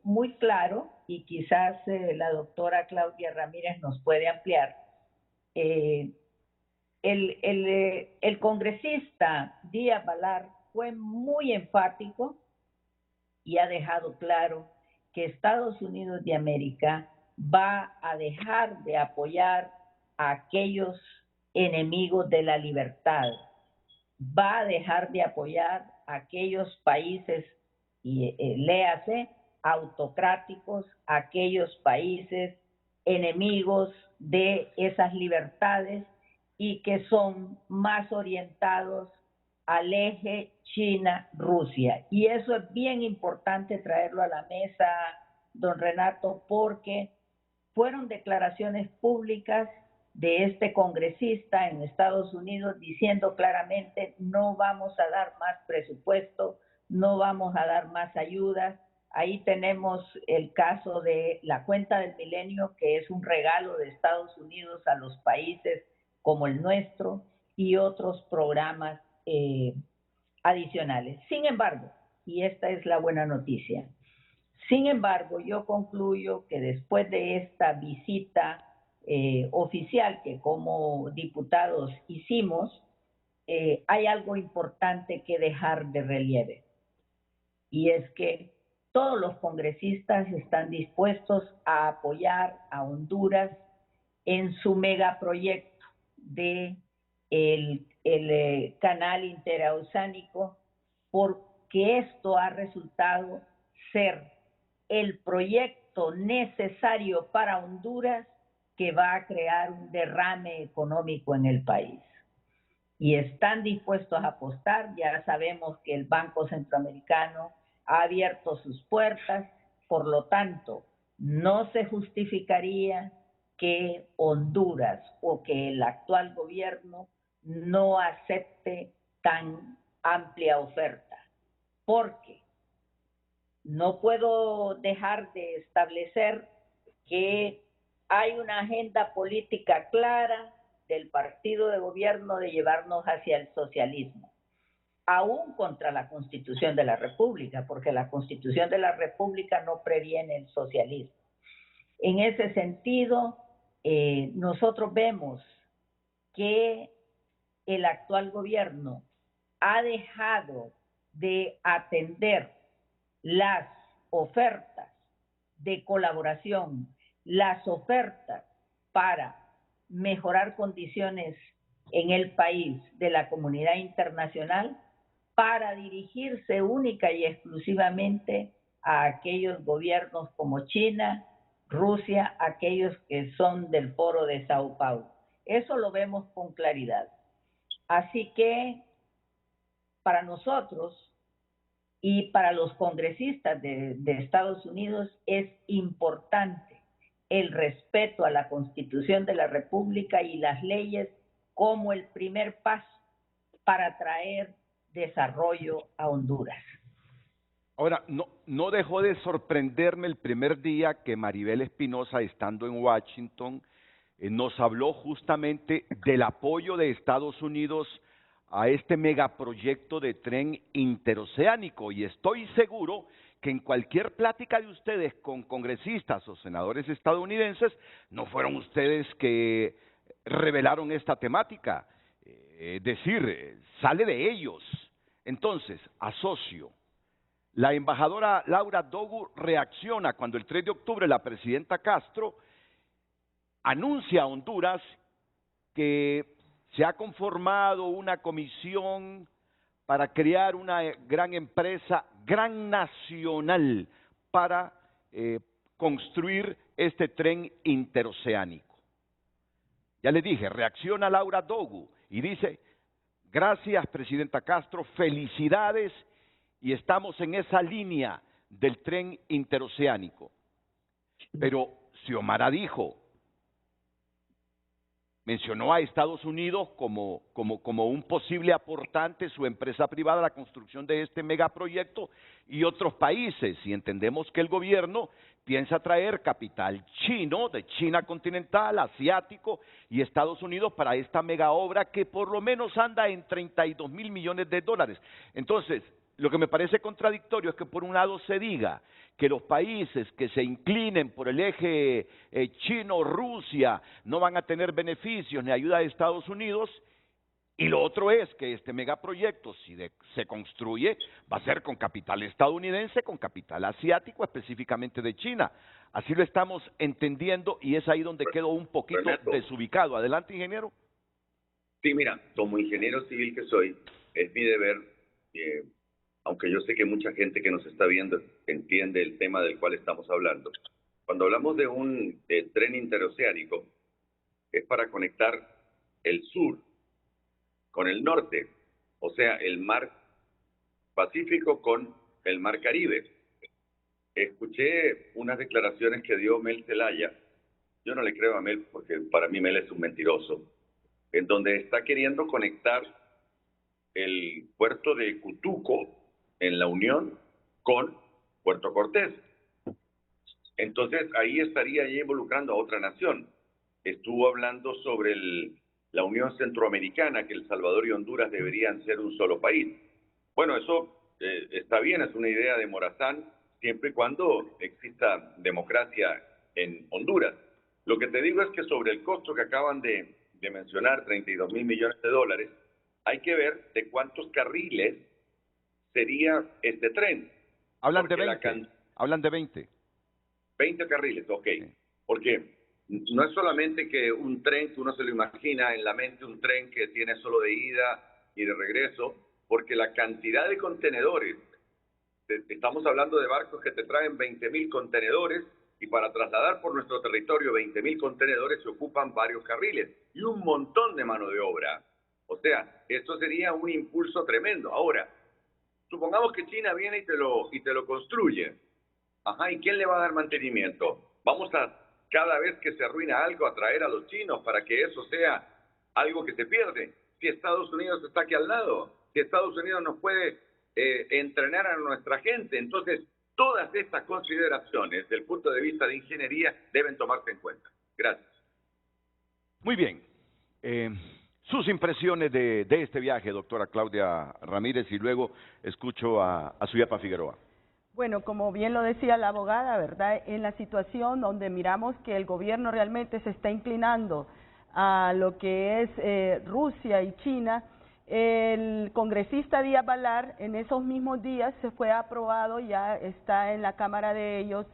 muy claro, y quizás la doctora Claudia Ramírez nos puede ampliar, el congresista Díaz Balar fue muy enfático y ha dejado claro que Estados Unidos de América va a dejar de apoyar a aquellos enemigos de la libertad, va a dejar de apoyar a aquellos países, y léase, autocráticos, aquellos países enemigos de esas libertades y que son más orientados al eje China-Rusia. Y eso es bien importante traerlo a la mesa, don Renato, porque fueron declaraciones públicas de este congresista en Estados Unidos diciendo claramente no vamos a dar más presupuesto, no vamos a dar más ayudas. Ahí tenemos el caso de la cuenta del milenio, que es un regalo de Estados Unidos a los países como el nuestro y otros programas adicionales. Sin embargo, y esta es la buena noticia, sin embargo, yo concluyo que después de esta visita oficial que como diputados hicimos, hay algo importante que dejar de relieve. Y es que todos los congresistas están dispuestos a apoyar a Honduras en su megaproyecto de el canal interoceánico, porque esto ha resultado ser el proyecto necesario para Honduras que va a crear un derrame económico en el país. Y están dispuestos a apostar. Ya sabemos que el Banco Centroamericano ha abierto sus puertas, por lo tanto, no se justificaría que Honduras o que el actual gobierno no acepte tan amplia oferta, porque no puedo dejar de establecer que hay una agenda política clara del partido de gobierno de llevarnos hacia el socialismo, aún contra la Constitución de la República, porque la Constitución de la República no previene el socialismo. En ese sentido, nosotros vemos que el actual gobierno ha dejado de atender las ofertas de colaboración, las ofertas para mejorar condiciones en el país de la comunidad internacional, para dirigirse única y exclusivamente a aquellos gobiernos como China, Rusia, aquellos que son del Foro de Sao Paulo. Eso lo vemos con claridad. Así que para nosotros y para los congresistas de Estados Unidos es importante el respeto a la Constitución de la República y las leyes como el primer paso para traer desarrollo a Honduras. Ahora, no dejó de sorprenderme el primer día que Maribel Espinosa, estando en Washington, nos habló justamente del apoyo de Estados Unidos a este megaproyecto de tren interoceánico, y estoy seguro que en cualquier plática de ustedes con congresistas o senadores estadounidenses, no fueron ustedes que revelaron esta temática, es decir, sale de ellos. Entonces, asocio. La embajadora Laura Dogu reacciona cuando el 3 de octubre la presidenta Castro anuncia a Honduras que se ha conformado una comisión para crear una gran empresa, gran nacional, para construir este tren interoceánico. Ya les dije, reacciona Laura Dogu y dice, gracias presidenta Castro, felicidades, y estamos en esa línea del tren interoceánico. Pero Xiomara dijo, mencionó a Estados Unidos como un posible aportante, su empresa privada, a la construcción de este megaproyecto y otros países. Y entendemos que el gobierno piensa traer capital chino, de China continental, asiático y Estados Unidos para esta mega obra que por lo menos anda en 32 mil millones de dólares. Entonces, lo que me parece contradictorio es que por un lado se diga que los países que se inclinen por el eje Chino-Rusia no van a tener beneficios ni ayuda de Estados Unidos, y lo otro es que este megaproyecto, si se construye, va a ser con capital estadounidense, con capital asiático, específicamente de China. Así lo estamos entendiendo y es ahí donde quedo un poquito desubicado. Adelante, ingeniero. Sí, mira, como ingeniero civil que soy, es mi deber, aunque yo sé que mucha gente que nos está viendo entiende el tema del cual estamos hablando. Cuando hablamos de un tren interoceánico, es para conectar el sur con el norte, o sea, el mar Pacífico con el mar Caribe. Escuché unas declaraciones que dio Mel Zelaya, yo no le creo a Mel porque para mí Mel es un mentiroso, en donde está queriendo conectar el puerto de Cutuco en la Unión con Puerto Cortés. Entonces ahí estaría ya involucrando a otra nación. Estuvo hablando sobre la Unión Centroamericana, que El Salvador y Honduras deberían ser un solo país. Bueno, eso está bien, es una idea de Morazán, siempre y cuando exista democracia en Honduras. Lo que te digo es que sobre el costo que acaban de mencionar, 32 mil millones de dólares, hay que ver de cuántos carriles sería este tren. Hablan de 20. Hablan de 20. 20 carriles, ok. Sí. Porque no es solamente que un tren que uno se lo imagina en la mente, un tren que tiene solo de ida y de regreso, porque la cantidad de contenedores, estamos hablando de barcos que te traen 20,000 contenedores, y para trasladar por nuestro territorio 20,000 contenedores se ocupan varios carriles y un montón de mano de obra. O sea, esto sería un impulso tremendo. Ahora, supongamos que China viene y te lo construye. Ajá, ¿y quién le va a dar mantenimiento? Vamos a, cada vez que se arruina algo, a traer a los chinos para que eso sea algo que se pierde. Si Estados Unidos está aquí al lado, si Estados Unidos nos puede entrenar a nuestra gente, entonces todas estas consideraciones, desde el punto de vista de ingeniería, deben tomarse en cuenta. Gracias. Muy bien. Sus impresiones de este viaje, doctora Claudia Ramírez, y luego escucho a Suyapa Figueroa. Bueno, como bien lo decía la abogada, ¿verdad? En la situación donde miramos que el gobierno realmente se está inclinando a lo que es Rusia y China, el congresista Díaz Balar en esos mismos días se fue aprobado, ya está en la Cámara de ellos,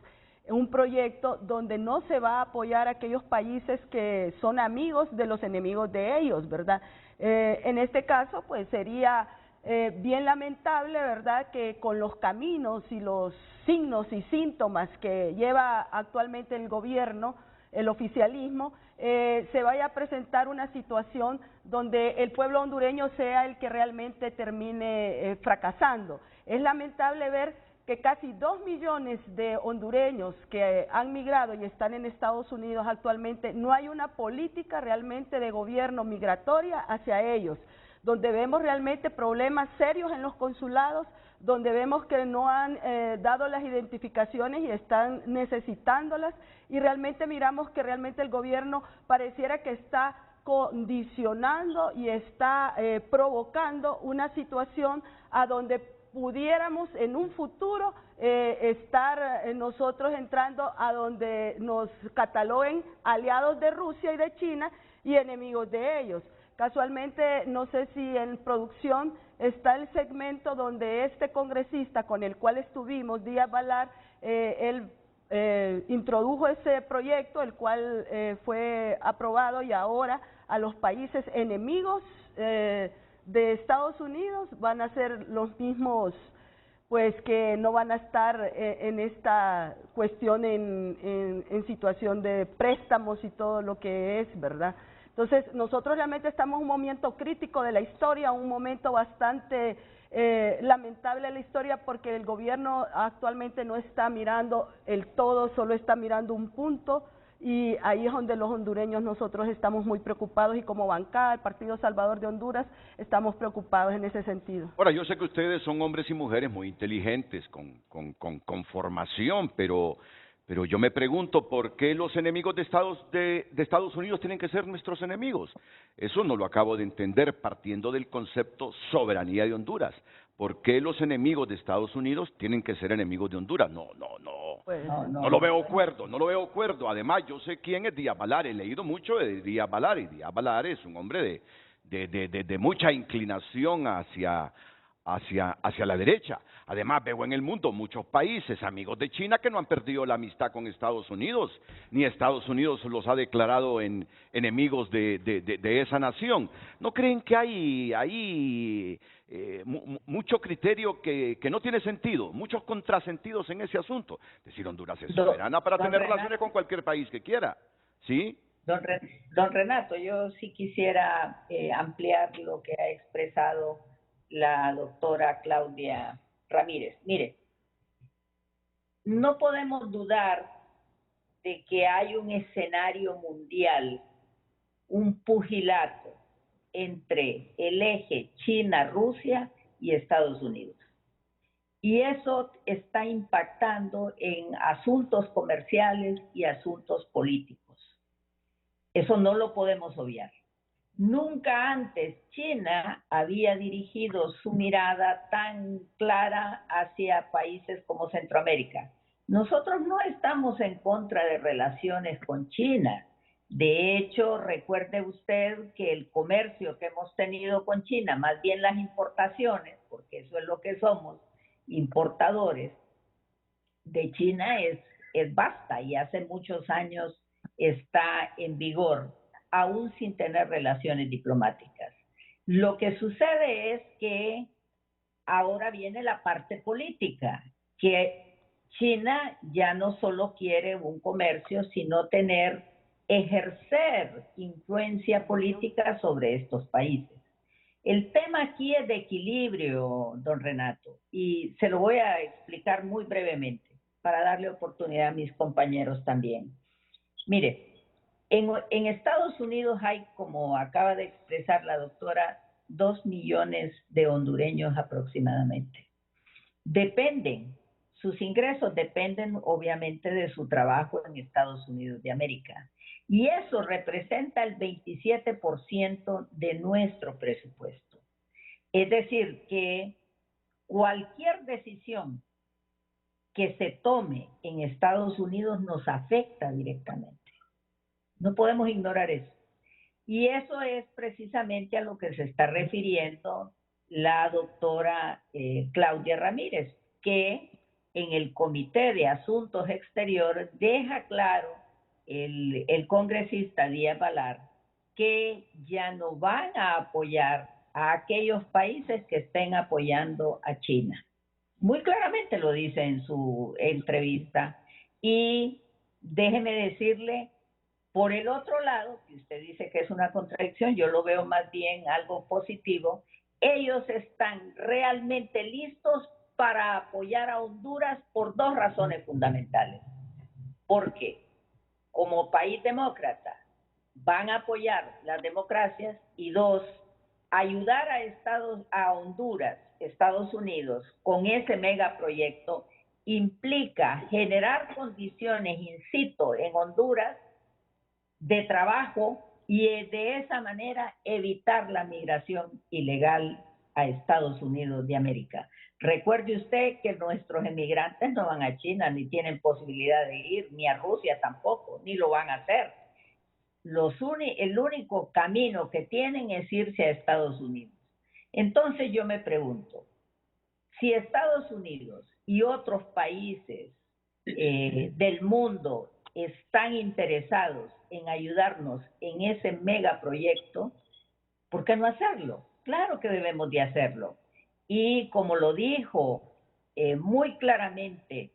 un proyecto donde no se va a apoyar a aquellos países que son amigos de los enemigos de ellos, ¿verdad? En este caso, pues sería bien lamentable, ¿verdad?, que con los caminos y los signos y síntomas que lleva actualmente el gobierno, el oficialismo, se vaya a presentar una situación donde el pueblo hondureño sea el que realmente termine fracasando. Es lamentable ver que casi 2 millones de hondureños que han migrado y están en Estados Unidos actualmente, no hay una política realmente de gobierno migratoria hacia ellos, donde vemos realmente problemas serios en los consulados, donde vemos que no han dado las identificaciones y están necesitándolas, y realmente miramos que realmente el gobierno pareciera que está condicionando y está provocando una situación a donde pudiéramos en un futuro estar nosotros entrando a donde nos cataloguen aliados de Rusia y de China y enemigos de ellos. Casualmente, no sé si en producción está el segmento donde este congresista con el cual estuvimos, Díaz Balar, él introdujo ese proyecto, el cual fue aprobado, y ahora a los países enemigos de Estados Unidos van a ser los mismos, pues que no van a estar en esta cuestión en situación de préstamos y todo lo que es, ¿verdad? Entonces, nosotros realmente estamos en un momento crítico de la historia, un momento bastante lamentable de la historia, porque el gobierno actualmente no está mirando el todo, solo está mirando un punto, y ahí es donde los hondureños nosotros estamos muy preocupados, y como bancada, el Partido Salvador de Honduras, estamos preocupados en ese sentido. Ahora, yo sé que ustedes son hombres y mujeres muy inteligentes, con formación, pero yo me pregunto, ¿por qué los enemigos de Estados Unidos tienen que ser nuestros enemigos? Eso no lo acabo de entender, partiendo del concepto soberanía de Honduras. ¿Por qué los enemigos de Estados Unidos tienen que ser enemigos de Honduras? No lo veo cuerdo, no lo veo cuerdo. Además, yo sé quién es Díaz Balar, he leído mucho de Díaz Balar, y Díaz Balar es un hombre de mucha inclinación hacia la derecha. Además, veo en el mundo muchos países amigos de China que no han perdido la amistad con Estados Unidos, ni Estados Unidos los ha declarado en enemigos de esa nación. ¿No creen que hay mucho criterio que no tiene sentido, muchos contrasentidos en ese asunto? Es decir, Honduras es soberana para tener relaciones con cualquier país que quiera, ¿sí? Don Renato, yo sí quisiera ampliar lo que ha expresado la doctora Claudia Ramírez. Mire, no podemos dudar de que hay un escenario mundial, un pugilato entre el eje China-Rusia y Estados Unidos. Y eso está impactando en asuntos comerciales y asuntos políticos. Eso no lo podemos obviar. Nunca antes China había dirigido su mirada tan clara hacia países como Centroamérica. Nosotros no estamos en contra de relaciones con China. De hecho, recuerde usted que el comercio que hemos tenido con China, más bien las importaciones, porque eso es lo que somos, importadores de China, es vasta y hace muchos años está en vigor, aún sin tener relaciones diplomáticas. Lo que sucede es que ahora viene la parte política, que China ya no solo quiere un comercio, sino ejercer influencia política sobre estos países. El tema aquí es de equilibrio, don Renato, y se lo voy a explicar muy brevemente para darle oportunidad a mis compañeros también. Mire, en Estados Unidos hay, como acaba de expresar la doctora, 2 millones de hondureños aproximadamente. Sus ingresos dependen obviamente de su trabajo en Estados Unidos de América. Y eso representa el 27% de nuestro presupuesto. Es decir, que cualquier decisión que se tome en Estados Unidos nos afecta directamente. No podemos ignorar eso. Y eso es precisamente a lo que se está refiriendo la doctora Claudia Ramírez, que en el Comité de Asuntos Exteriores deja claro el congresista Díaz Balar que ya no van a apoyar a aquellos países que estén apoyando a China. Muy claramente lo dice en su entrevista. Y déjeme decirle, por el otro lado, que usted dice que es una contradicción, yo lo veo más bien algo positivo. Ellos están realmente listos para apoyar a Honduras por dos razones fundamentales. Porque como país demócrata van a apoyar las democracias, y dos, ayudar a Honduras, Estados Unidos, con ese megaproyecto implica generar condiciones in situ en Honduras de trabajo y de esa manera evitar la migración ilegal a Estados Unidos de América. Recuerde usted que nuestros emigrantes no van a China, ni tienen posibilidad de ir, ni a Rusia tampoco, ni lo van a hacer. El único camino que tienen es irse a Estados Unidos. Entonces yo me pregunto, si Estados Unidos y otros países del mundo están interesados en ayudarnos en ese megaproyecto, ¿por qué no hacerlo? Claro que debemos de hacerlo. Y como lo dijo muy claramente,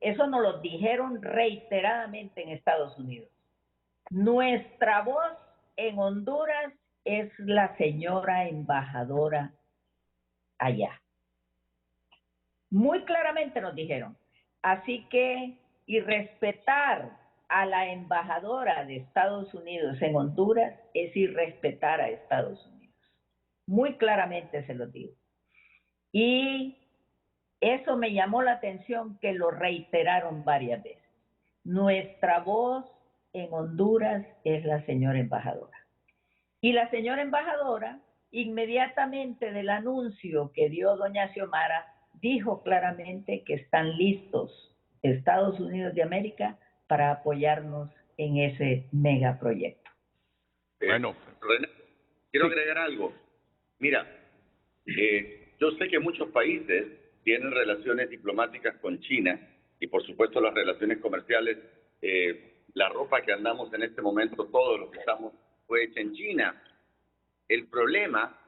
eso nos lo dijeron reiteradamente en Estados Unidos. Nuestra voz en Honduras es la señora embajadora allá. Muy claramente nos dijeron. Así que, y respetar a la embajadora de Estados Unidos en Honduras es irrespetar a Estados Unidos. Muy claramente se lo digo. Y eso me llamó la atención que lo reiteraron varias veces. Nuestra voz en Honduras es la señora embajadora. Y la señora embajadora, inmediatamente del anuncio que dio doña Xiomara, dijo claramente que están listos Estados Unidos de América para apoyarnos en ese megaproyecto. Bueno, René, quiero agregar algo. Mira, yo sé que muchos países tienen relaciones diplomáticas con China y por supuesto las relaciones comerciales, la ropa que andamos en este momento, todo lo que estamos fue hecha en China. El problema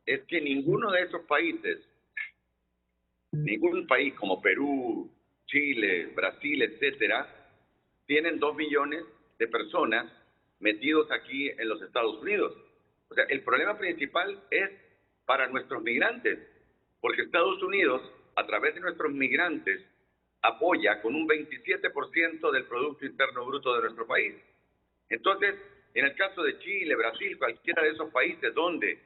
es que ninguno de esos países, ningún país como Perú, Chile, Brasil, etcétera, tienen 2 millones de personas metidos aquí en los Estados Unidos. O sea, el problema principal es para nuestros migrantes, porque Estados Unidos, a través de nuestros migrantes, apoya con un 27% del Producto Interno Bruto de nuestro país. Entonces, en el caso de Chile, Brasil, cualquiera de esos países donde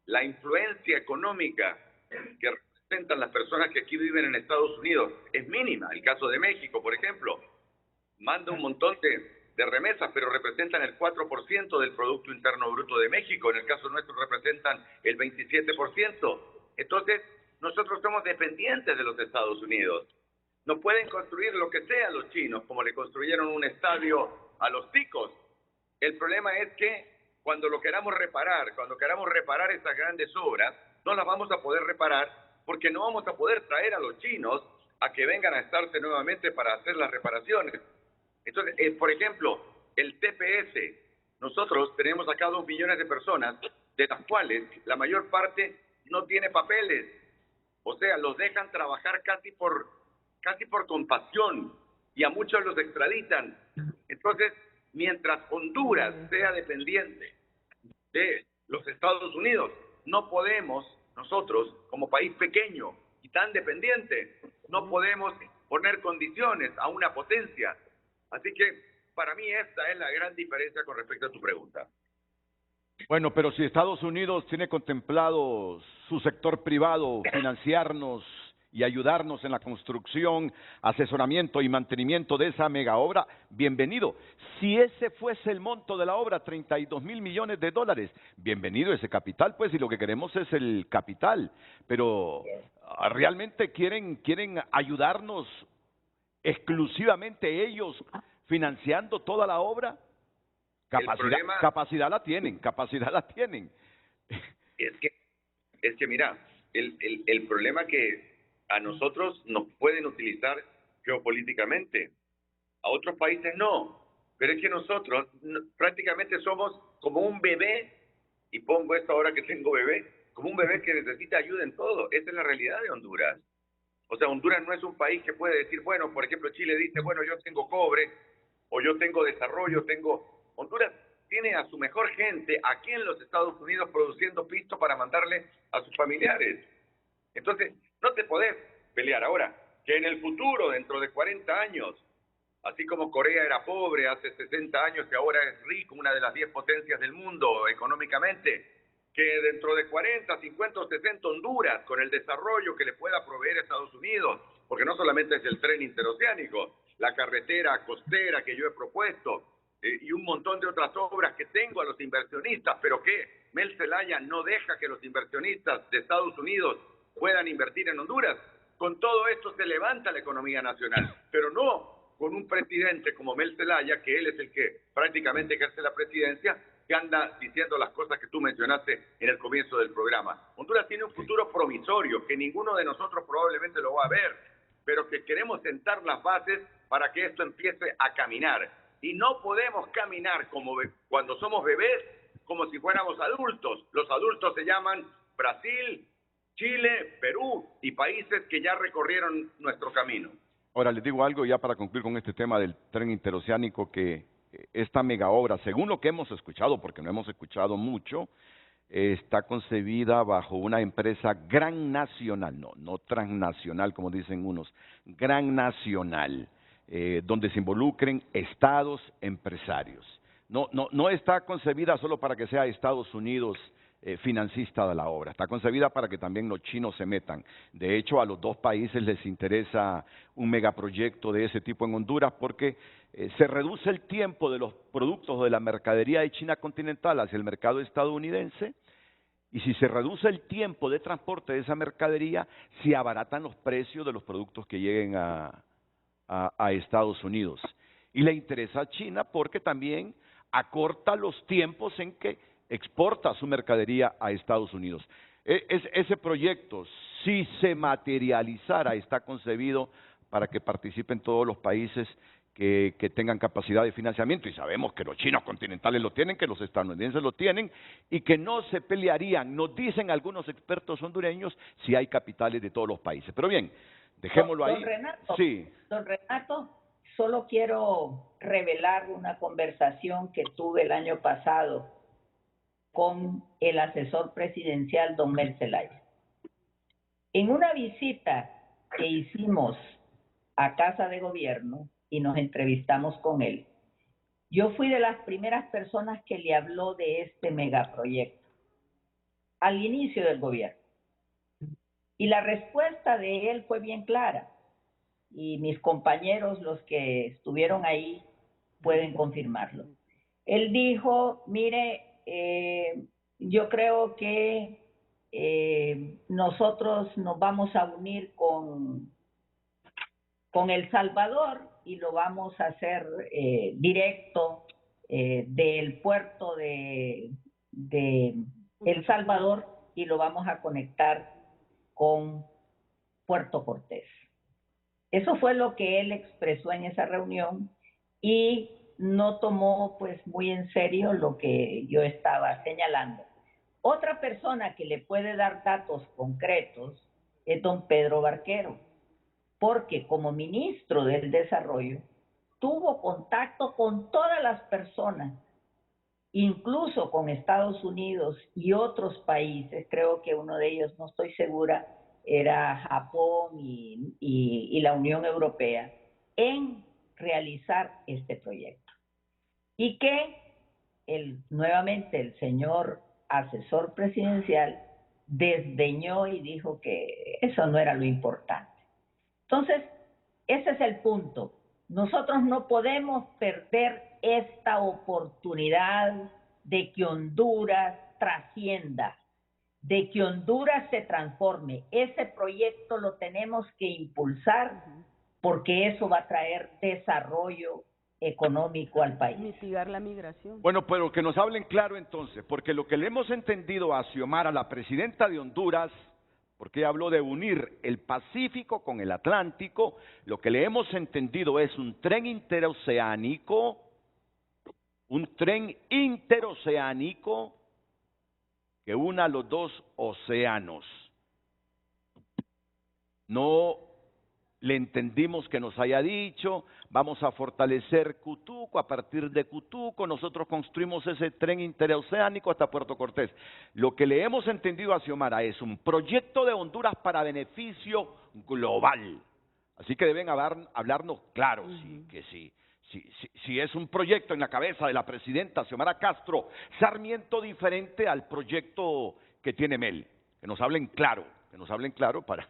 la influencia económica que representan las personas que aquí viven en Estados Unidos es mínima. El caso de México, por ejemplo, manda un montón de remesas, pero representan el 4% del Producto Interno Bruto de México. En el caso nuestro representan el 27%. Entonces, nosotros somos dependientes de los Estados Unidos. No pueden construir lo que sea los chinos, como le construyeron un estadio a los ticos. El problema es que cuando queramos reparar esas grandes obras, no las vamos a poder reparar porque no vamos a poder traer a los chinos a que vengan a estarse nuevamente para hacer las reparaciones. Entonces, por ejemplo, el TPS, nosotros tenemos acá 2 millones de personas, de las cuales la mayor parte no tiene papeles. O sea, los dejan trabajar casi por compasión y a muchos los extraditan. Entonces, mientras Honduras sea dependiente de los Estados Unidos, no podemos, nosotros, como país pequeño y tan dependiente, no podemos poner condiciones a una potencia. Así que, para mí, esta es la gran diferencia con respecto a tu pregunta. Bueno, pero si Estados Unidos tiene contemplado su sector privado financiarnos y ayudarnos en la construcción, asesoramiento y mantenimiento de esa mega obra, bienvenido. Si ese fuese el monto de la obra, 32.000 millones de dólares, bienvenido ese capital, pues, y lo que queremos es el capital. Pero realmente quieren ayudarnos exclusivamente ellos financiando toda la obra. Capacidad la tienen. Es que mira, el problema que a nosotros nos pueden utilizar geopolíticamente, a otros países no, pero es que nosotros prácticamente somos como un bebé y pongo esto ahora que tengo bebé, como un bebé que necesita ayuda en todo. Esa es la realidad de Honduras. O sea, Honduras no es un país que puede decir, bueno, por ejemplo, Chile dice, bueno, yo tengo cobre, o yo tengo desarrollo, Honduras tiene a su mejor gente aquí en los Estados Unidos produciendo pisto para mandarle a sus familiares. Entonces, no te podés pelear ahora, que en el futuro, dentro de 40 años, así como Corea era pobre hace 60 años y ahora es rico, una de las 10 potencias del mundo económicamente, que dentro de 40, 50 o 60 Honduras, con el desarrollo que le pueda proveer a Estados Unidos, porque no solamente es el tren interoceánico, la carretera costera que yo he propuesto, y un montón de otras obras que tengo a los inversionistas, pero que Mel Zelaya no deja que los inversionistas de Estados Unidos puedan invertir en Honduras. Con todo esto se levanta la economía nacional, pero no con un presidente como Mel Zelaya, que él es el que prácticamente ejerce la presidencia, que anda diciendo las cosas que tú mencionaste en el comienzo del programa. Honduras tiene un futuro promisorio que ninguno de nosotros probablemente lo va a ver, pero que queremos sentar las bases para que esto empiece a caminar. Y no podemos caminar como cuando somos bebés, como si fuéramos adultos. Los adultos se llaman Brasil, Chile, Perú y países que ya recorrieron nuestro camino. Ahora, les digo algo ya para concluir con este tema del tren interoceánico, que esta mega obra, según lo que hemos escuchado, porque no hemos escuchado mucho, está concebida bajo una empresa gran nacional, no transnacional como dicen unos, gran nacional, donde se involucren estados, empresarios. No está concebida solo para que sea Estados Unidos financista de la obra, está concebida para que también los chinos se metan. De hecho, a los dos países les interesa un megaproyecto de ese tipo en Honduras porque se reduce el tiempo de los productos de la mercadería de China continental hacia el mercado estadounidense, y si se reduce el tiempo de transporte de esa mercadería, se abaratan los precios de los productos que lleguen a Estados Unidos. Y le interesa a China porque también acorta los tiempos en que exporta su mercadería a Estados Unidos. Ese proyecto, si se materializara, está concebido para que participen todos los países que tengan capacidad de financiamiento, y sabemos que los chinos continentales lo tienen, que los estadounidenses lo tienen, y que no se pelearían, nos dicen algunos expertos hondureños, si hay capitales de todos los países. Pero bien, dejémoslo ahí. Don Renato, solo quiero revelar una conversación que tuve el año pasado con el asesor presidencial, don Mel Zelaya. En una visita que hicimos a Casa de Gobierno y nos entrevistamos con él, yo fui de las primeras personas que le habló de este megaproyecto al inicio del gobierno. Y la respuesta de él fue bien clara. Y mis compañeros, los que estuvieron ahí, pueden confirmarlo. Él dijo, mire, yo creo que nosotros nos vamos a unir con El Salvador y lo vamos a hacer directo del puerto de El Salvador y lo vamos a conectar con Puerto Cortés. Eso fue lo que él expresó en esa reunión y no tomó pues muy en serio lo que yo estaba señalando. Otra persona que le puede dar datos concretos es don Pedro Barquero, porque como ministro del Desarrollo tuvo contacto con todas las personas, incluso con Estados Unidos y otros países. Creo que uno de ellos, no estoy segura, era Japón y la Unión Europea, en realizar este proyecto. Y que nuevamente el señor asesor presidencial desdeñó y dijo que eso no era lo importante. Entonces, ese es el punto. Nosotros no podemos perder esta oportunidad de que Honduras trascienda, de que Honduras se transforme. Ese proyecto lo tenemos que impulsar porque eso va a traer desarrollo económico al país. Mitigar la migración. Bueno, pero que nos hablen claro entonces, porque lo que le hemos entendido a Xiomara, la presidenta de Honduras, porque habló de unir el Pacífico con el Atlántico, lo que le hemos entendido es un tren interoceánico que una los dos océanos. No le entendimos que nos haya dicho, vamos a fortalecer Cutuco, a partir de Cutuco nosotros construimos ese tren interoceánico hasta Puerto Cortés. Lo que le hemos entendido a Xiomara es un proyecto de Honduras para beneficio global. Así que deben hablarnos claro, si es un proyecto en la cabeza de la presidenta Xiomara Castro Sarmiento diferente al proyecto que tiene Mel. Que nos hablen claro para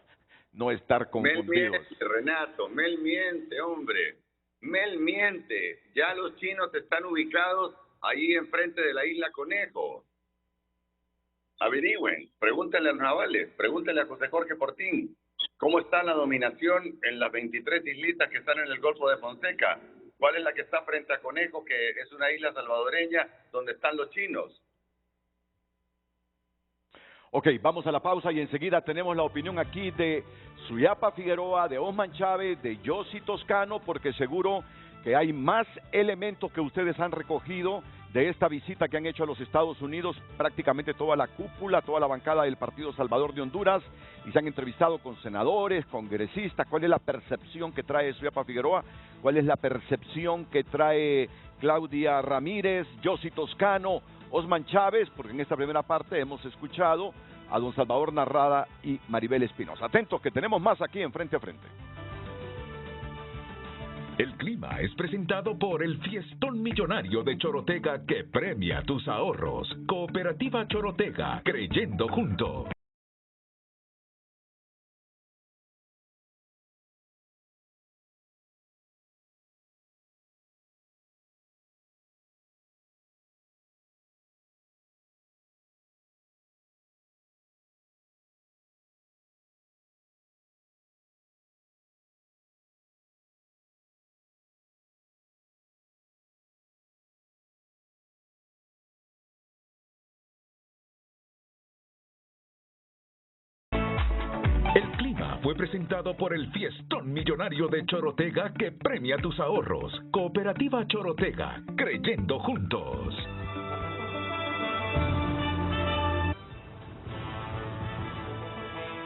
no estar confundidos. Mel miente, Renato, Mel miente, hombre. Mel miente. Ya los chinos están ubicados ahí enfrente de la isla Conejo. Averigüen, pregúntenle a los navales, pregúntenle a José Jorge Portín. ¿Cómo está la dominación en las 23 islitas que están en el Golfo de Fonseca? ¿Cuál es la que está frente a Conejo, que es una isla salvadoreña donde están los chinos? Ok, vamos a la pausa y enseguida tenemos la opinión aquí de Suyapa Figueroa, de Osman Chávez, de Yossi Toscano, porque seguro que hay más elementos que ustedes han recogido de esta visita que han hecho a los Estados Unidos, prácticamente toda la cúpula, toda la bancada del Partido Salvador de Honduras, y se han entrevistado con senadores, congresistas. ¿Cuál es la percepción que trae Suyapa Figueroa? ¿Cuál es la percepción que trae Claudia Ramírez, Yossi Toscano, Osman Chávez? Porque en esta primera parte hemos escuchado a don Salvador Narrala y Maribel Espinosa. Atentos que tenemos más aquí en Frente a Frente. El clima es presentado por el Fiestón Millonario de Chorotega que premia tus ahorros. Cooperativa Chorotega, creyendo juntos. El clima fue presentado por el Fiestón Millonario de Chorotega que premia tus ahorros. Cooperativa Chorotega, creyendo juntos.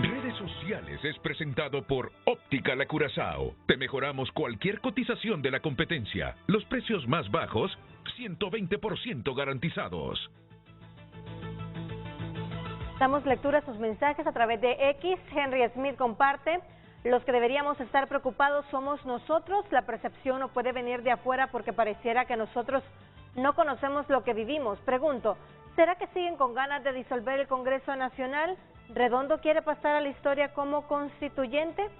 Redes Sociales es presentado por Óptica La Curazao. Te mejoramos cualquier cotización de la competencia. Los precios más bajos, 120% garantizados. Damos lectura a sus mensajes a través de X. Henry Smith comparte: los que deberíamos estar preocupados somos nosotros. La percepción no puede venir de afuera porque pareciera que nosotros no conocemos lo que vivimos. Pregunto, ¿será que siguen con ganas de disolver el Congreso Nacional? ¿Redondo quiere pasar a la historia como constituyente?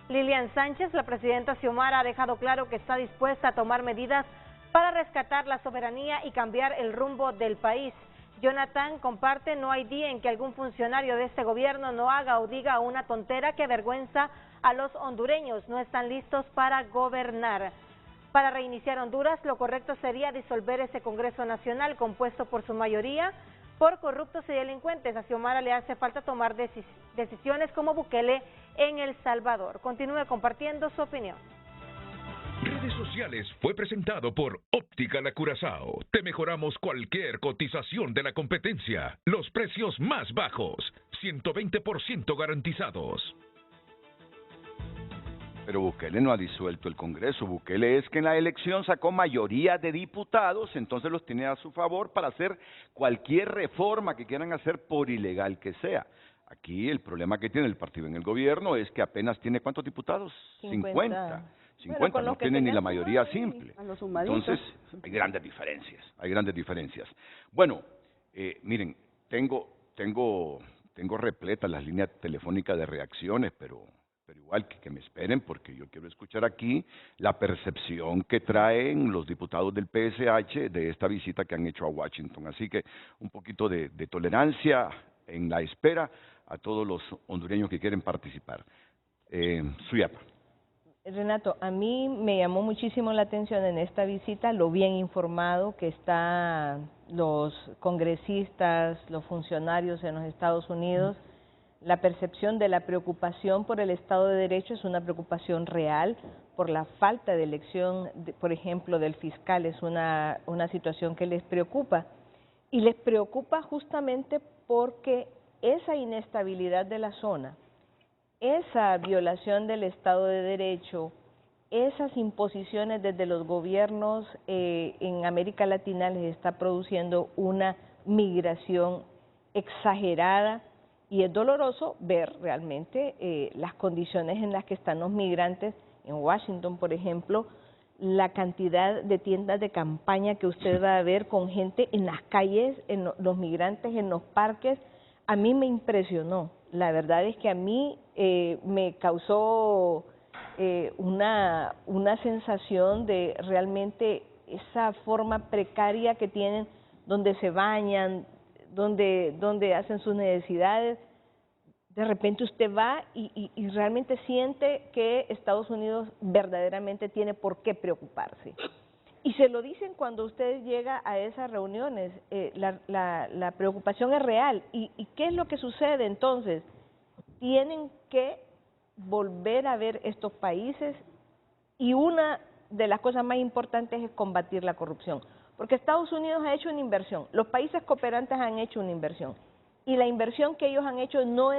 Lilian Sánchez: la presidenta Xiomara ha dejado claro que está dispuesta a tomar medidas para rescatar la soberanía y cambiar el rumbo del país. Jonathan comparte: no hay día en que algún funcionario de este gobierno no haga o diga una tontera que avergüenza a los hondureños. No están listos para gobernar. Para reiniciar Honduras, lo correcto sería disolver ese Congreso Nacional compuesto por su mayoría por corruptos y delincuentes. A Xiomara le hace falta tomar decisiones como Bukele en El Salvador. Continúe compartiendo su opinión. Redes Sociales fue presentado por Óptica La Curazao. Te mejoramos cualquier cotización de la competencia. Los precios más bajos, 120% garantizados. Pero Bukele no ha disuelto el Congreso. Bukele es que en la elección sacó mayoría de diputados, entonces los tiene a su favor para hacer cualquier reforma que quieran hacer, por ilegal que sea. Aquí el problema que tiene el partido en el gobierno es que apenas tiene, ¿cuántos diputados? 50. 50, bueno, no tiene ni la mayoría simple. Entonces, hay grandes diferencias. Bueno, miren, tengo repletas las líneas telefónicas de reacciones, pero igual que me esperen, porque yo quiero escuchar aquí la percepción que traen los diputados del PSH de esta visita que han hecho a Washington. Así que un poquito de tolerancia en la espera a todos los hondureños que quieren participar. Suyapa. Renato, a mí me llamó muchísimo la atención en esta visita lo bien informado que están los congresistas, los funcionarios en los Estados Unidos. La percepción de la preocupación por el Estado de Derecho es una preocupación real, por la falta de elección, por ejemplo, del fiscal, es una situación que les preocupa. Y les preocupa justamente porque esa inestabilidad de la zona, esa violación del Estado de Derecho, esas imposiciones desde los gobiernos en América Latina les está produciendo una migración exagerada y es doloroso ver realmente las condiciones en las que están los migrantes. En Washington, por ejemplo, la cantidad de tiendas de campaña que usted va a ver con gente en las calles, los migrantes en los parques, a mí me impresionó. La verdad es que a mí me causó una sensación de realmente esa forma precaria que tienen, donde se bañan, donde hacen sus necesidades. De repente usted va y realmente siente que Estados Unidos verdaderamente tiene por qué preocuparse. Y se lo dicen cuando usted llega a esas reuniones, la preocupación es real. ¿Y qué es lo que sucede entonces? Tienen que volver a ver estos países y una de las cosas más importantes es combatir la corrupción. Porque Estados Unidos ha hecho una inversión, los países cooperantes han hecho una inversión. Y la inversión que ellos han hecho no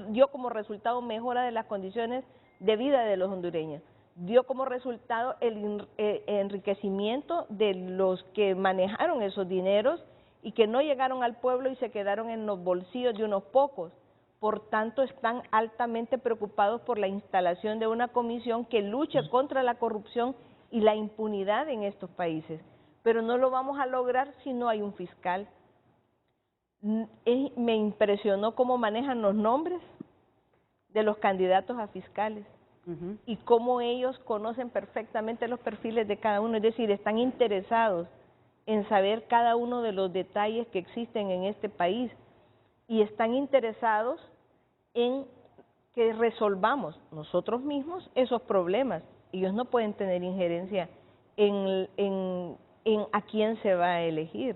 dio como resultado mejora de las condiciones de vida de los hondureños, dio como resultado el enriquecimiento de los que manejaron esos dineros y que no llegaron al pueblo y se quedaron en los bolsillos de unos pocos. Por tanto, están altamente preocupados por la instalación de una comisión que luche contra la corrupción y la impunidad en estos países. Pero no lo vamos a lograr si no hay un fiscal. Me impresionó cómo manejan los nombres de los candidatos a fiscales y cómo ellos conocen perfectamente los perfiles de cada uno, es decir, están interesados en saber cada uno de los detalles que existen en este país y están interesados en que resolvamos nosotros mismos esos problemas. Ellos no pueden tener injerencia en a quién se va a elegir.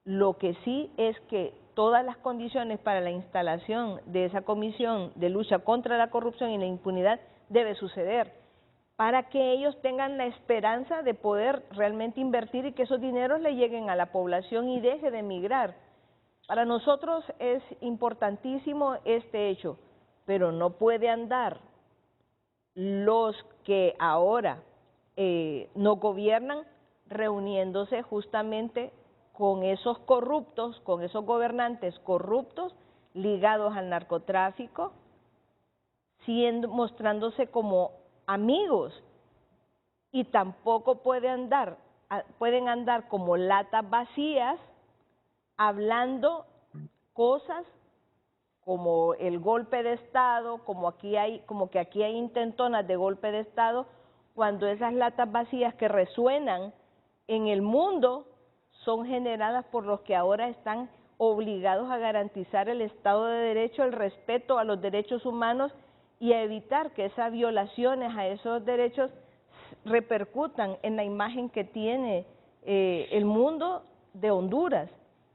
Lo que sí es que todas las condiciones para la instalación de esa comisión de lucha contra la corrupción y la impunidad debe suceder para que ellos tengan la esperanza de poder realmente invertir y que esos dineros le lleguen a la población y deje de migrar. Para nosotros es importantísimo este hecho, pero no puede andar los que ahora no gobiernan reuniéndose justamente con esos corruptos, con esos gobernantes corruptos ligados al narcotráfico, mostrándose como amigos, y tampoco pueden andar como latas vacías hablando cosas como el golpe de Estado, como que aquí hay intentonas de golpe de Estado, cuando esas latas vacías que resuenan en el mundo son generadas por los que ahora están obligados a garantizar el Estado de Derecho, el respeto a los derechos humanos y a evitar que esas violaciones a esos derechos repercutan en la imagen que tiene el mundo de Honduras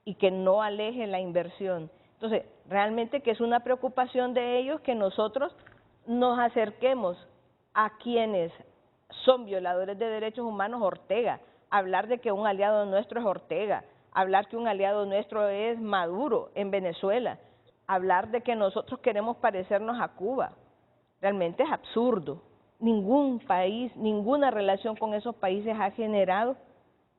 y que no aleje la inversión. Entonces, realmente que es una preocupación de ellos que nosotros nos acerquemos a quienes son violadores de derechos humanos. Ortega, hablar de que un aliado nuestro es Ortega, hablar que un aliado nuestro es Maduro en Venezuela, hablar de que nosotros queremos parecernos a Cuba, realmente es absurdo. Ningún país, ninguna relación con esos países ha generado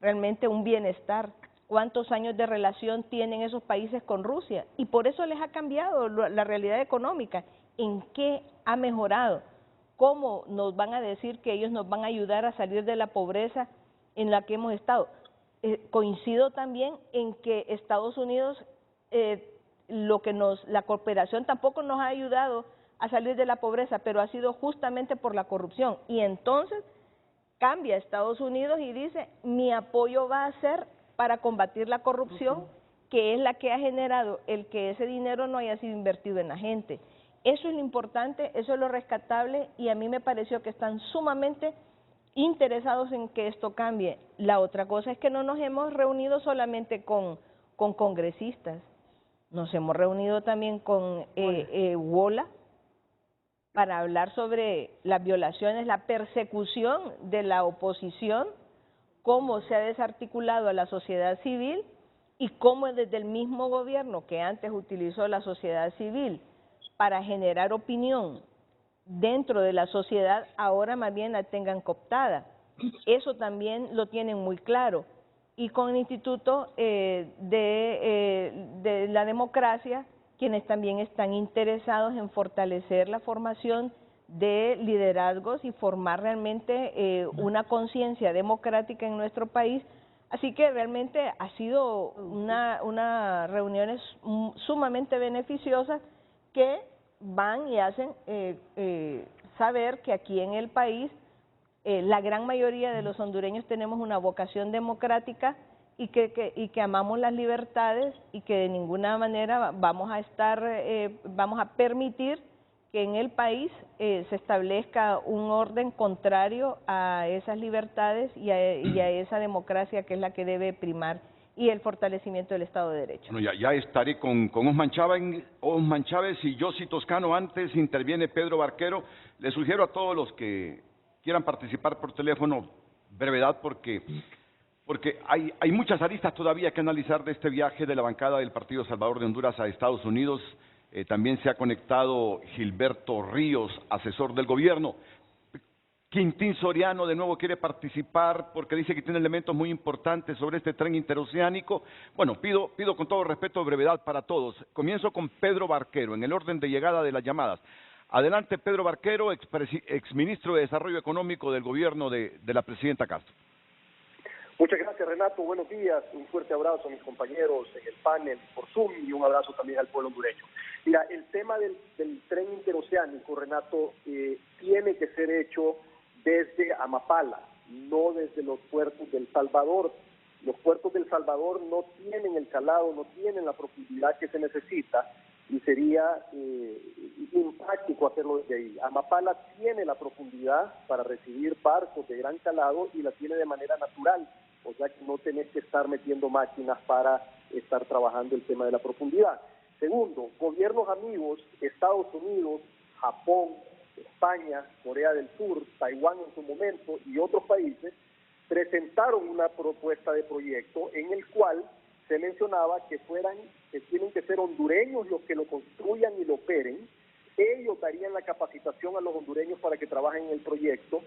realmente un bienestar. ¿Cuántos años de relación tienen esos países con Rusia? Y por eso les ha cambiado la realidad económica. ¿En qué ha mejorado? ¿Cómo nos van a decir que ellos nos van a ayudar a salir de la pobreza en la que hemos estado? Coincido también en que Estados Unidos, la cooperación tampoco nos ha ayudado a salir de la pobreza, pero ha sido justamente por la corrupción. Y entonces cambia Estados Unidos y dice, mi apoyo va a ser para combatir la corrupción, que es la que ha generado el que ese dinero no haya sido invertido en la gente. Eso es lo importante, eso es lo rescatable, y a mí me pareció que están sumamente interesados en que esto cambie. La otra cosa es que no nos hemos reunido solamente con congresistas, nos hemos reunido también con WOLA para hablar sobre las violaciones, la persecución de la oposición, cómo se ha desarticulado a la sociedad civil y cómo desde el mismo gobierno que antes utilizó la sociedad civil para generar opinión dentro de la sociedad, ahora más bien la tengan cooptada. Eso también lo tienen muy claro. Y con el Instituto de la Democracia, quienes también están interesados en fortalecer la formación de liderazgos y formar realmente una conciencia democrática en nuestro país. Así que realmente ha sido una reuniones sumamente beneficiosas que van y hacen saber que aquí en el país la gran mayoría de los hondureños tenemos una vocación democrática y que amamos las libertades y que de ninguna manera vamos a permitir que en el país se establezca un orden contrario a esas libertades y a esa democracia que es la que debe primar y el fortalecimiento del Estado de Derecho. Bueno, ya estaré con Osman Chávez y Yossi Toscano. Antes interviene Pedro Barquero. Le sugiero a todos los que quieran participar por teléfono, brevedad, porque hay muchas aristas todavía que analizar de este viaje de la bancada del Partido Salvador de Honduras a Estados Unidos. También se ha conectado Gilberto Ríos, asesor del gobierno. Quintín Soriano de nuevo quiere participar porque dice que tiene elementos muy importantes sobre este tren interoceánico. Bueno, pido con todo respeto brevedad para todos. Comienzo con Pedro Barquero, en el orden de llegada de las llamadas. Adelante, Pedro Barquero, exministro de Desarrollo Económico del gobierno de la presidenta Castro. Muchas gracias, Renato. Buenos días. Un fuerte abrazo a mis compañeros en el panel por Zoom y un abrazo también al pueblo hondureño. Mira, el tema del tren interoceánico, Renato, tiene que ser hecho desde Amapala, no desde los puertos del Salvador. Los puertos del Salvador no tienen el calado, no tienen la profundidad que se necesita y sería impráctico hacerlo desde ahí. Amapala tiene la profundidad para recibir barcos de gran calado y la tiene de manera natural, o sea que no tenés que estar metiendo máquinas para estar trabajando el tema de la profundidad. Segundo, gobiernos amigos, Estados Unidos, Japón, España, Corea del Sur, Taiwán en su momento y otros países presentaron una propuesta de proyecto en el cual se mencionaba que tienen que ser hondureños los que lo construyan y lo operen. Ellos darían la capacitación a los hondureños para que trabajen en el proyecto,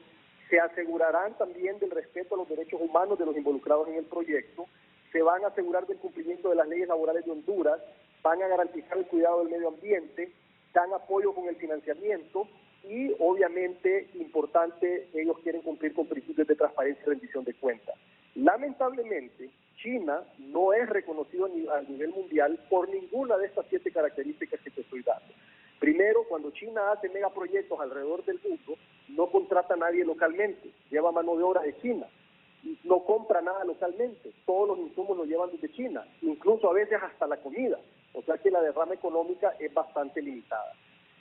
se asegurarán también del respeto a los derechos humanos de los involucrados en el proyecto, se van a asegurar del cumplimiento de las leyes laborales de Honduras, van a garantizar el cuidado del medio ambiente, dan apoyo con el financiamiento y obviamente, importante, ellos quieren cumplir con principios de transparencia y rendición de cuentas. Lamentablemente, China no es reconocido a nivel mundial por ninguna de estas 7 características que te estoy dando. Primero, cuando China hace megaproyectos alrededor del mundo, no contrata a nadie localmente, lleva mano de obra de China, no compra nada localmente, todos los insumos los llevan desde China, incluso a veces hasta la comida, o sea que la derrama económica es bastante limitada.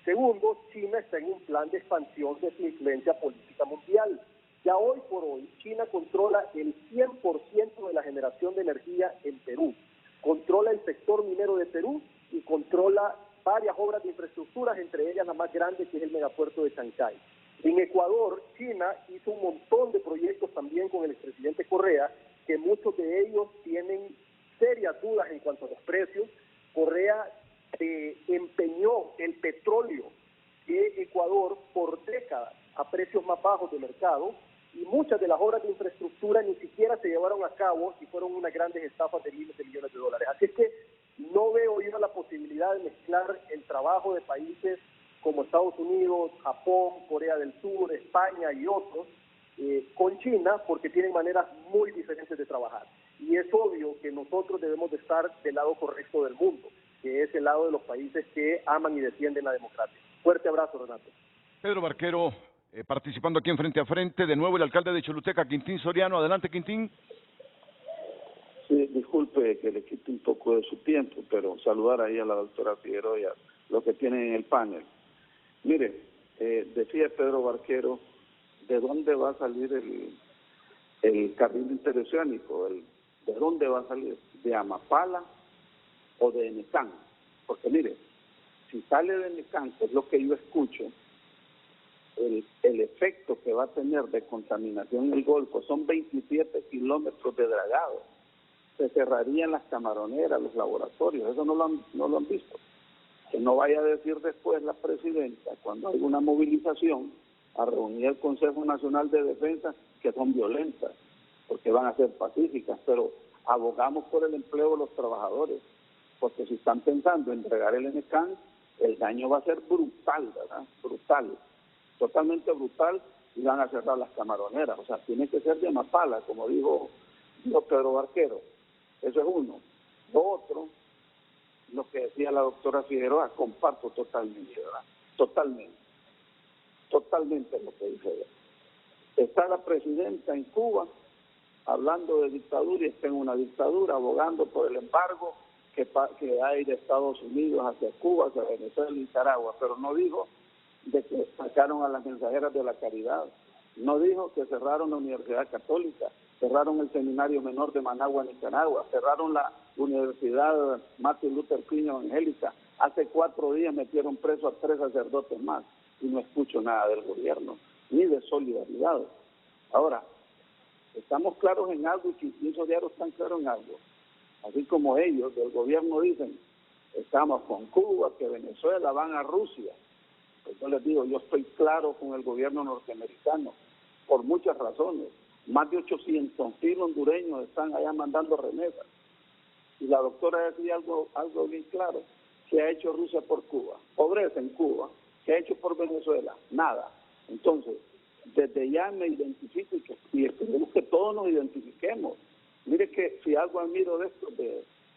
Segundo, China está en un plan de expansión de su influencia política mundial. Ya hoy por hoy, China controla el 100% de la generación de energía en Perú, controla el sector minero de Perú y controla varias obras de infraestructuras, entre ellas la más grande que es el megapuerto de Chancay. En Ecuador, China hizo un montón de proyectos también con el expresidente Correa, que muchos de ellos tienen serias dudas en cuanto a los precios. Correa empeñó el petróleo de Ecuador por décadas a precios más bajos de mercado y muchas de las obras de infraestructura ni siquiera se llevaron a cabo y fueron unas grandes estafas de miles de millones de dólares. Así es que no veo yo la posibilidad de mezclar el trabajo de países como Estados Unidos, Japón, Corea del Sur, España y otros con China, porque tienen maneras muy diferentes de trabajar. Y es obvio que nosotros debemos de estar del lado correcto del mundo, que es el lado de los países que aman y defienden la democracia. Fuerte abrazo, Renato. Pedro Barquero, participando aquí en Frente a Frente. De nuevo el alcalde de Choluteca, Quintín Soriano. Adelante, Quintín. Sí, disculpe que le quite un poco de su tiempo, pero saludar ahí a la doctora Figueroa y a los que tienen en el panel. Mire, decía Pedro Barquero, ¿de dónde va a salir el carril interoceánico? ¿De dónde va a salir? ¿De Amapala o de Enecán? Porque mire, si sale de Enecán, que es lo que yo escucho, el efecto que va a tener de contaminación en el Golfo son 27 kilómetros de dragado. se cerrarían las camaroneras, los laboratorios. Eso no lo han visto. Que no vaya a decir después la presidenta, cuando hay una movilización, a reunir el Consejo Nacional de Defensa, que son violentas, porque van a ser pacíficas, pero abogamos por el empleo de los trabajadores, porque si están pensando en entregar el NCAN, el daño va a ser brutal, ¿verdad? Brutal, totalmente brutal, y van a cerrar las camaroneras. O sea, tiene que ser de mapala, como dijo Pedro Barquero. Eso es uno. Lo otro, lo que decía la doctora Figueroa, comparto totalmente, ¿verdad? Totalmente lo que dice ella. Está la presidenta en Cuba hablando de dictadura y está en una dictadura, abogando por el embargo que hay de Estados Unidos hacia Cuba, hacia Venezuela y Nicaragua, pero no dijo de que sacaron a las mensajeras de la caridad, no dijo que cerraron la Universidad Católica, cerraron el Seminario Menor de Managua, Nicaragua, cerraron la Universidad Martin Luther King Evangélica. Hace 4 días metieron preso a 3 sacerdotes más y no escucho nada del gobierno, ni de solidaridad. Ahora, estamos claros en algo y esos diarios están claros en algo. Así como ellos del gobierno dicen, estamos con Cuba, que Venezuela, van a Rusia. Pues yo les digo, yo estoy claro con el gobierno norteamericano, por muchas razones. Más de 800,000 hondureños están allá mandando remesas. Y la doctora decía algo bien claro, ¿qué ha hecho Rusia por Cuba? Pobreza en Cuba. ¿Qué ha hecho por Venezuela? Nada. Entonces, desde ya me identifico y esperemos que todos nos identifiquemos. Mire que si algo admiro de esto,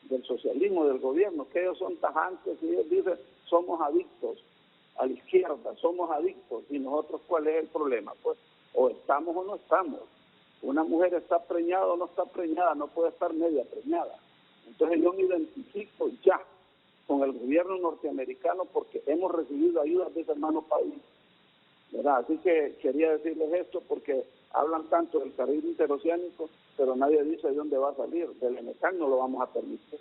del socialismo, del gobierno, que ellos son tajantes y ellos dicen, somos adictos a la izquierda, somos adictos. Y nosotros, ¿cuál es el problema? Pues, o estamos o no estamos. Una mujer está preñada o no está preñada, no puede estar media preñada. Entonces yo me identifico ya con el gobierno norteamericano porque hemos recibido ayudas de ese hermano país, ¿verdad? Así que quería decirles esto porque hablan tanto del Caribe interoceánico, pero nadie dice de dónde va a salir. Del NCAN no lo vamos a permitir.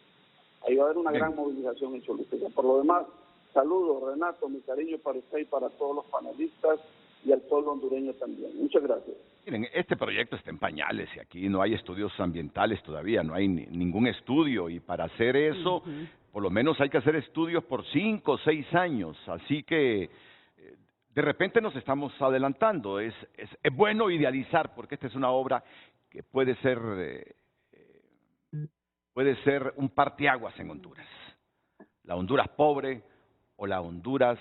Ahí va a haber una gran movilización en Choluteca. Por lo demás, saludos, Renato, mi cariño para usted y para todos los panelistas y al pueblo hondureño también. Muchas gracias. Miren, este proyecto está en pañales y aquí no hay estudios ambientales todavía, no hay ningún estudio y para hacer eso, por lo menos hay que hacer estudios por 5 o 6 años, así que de repente nos estamos adelantando. Es bueno idealizar porque esta es una obra que puede ser un parteaguas en Honduras. La Honduras pobre o la Honduras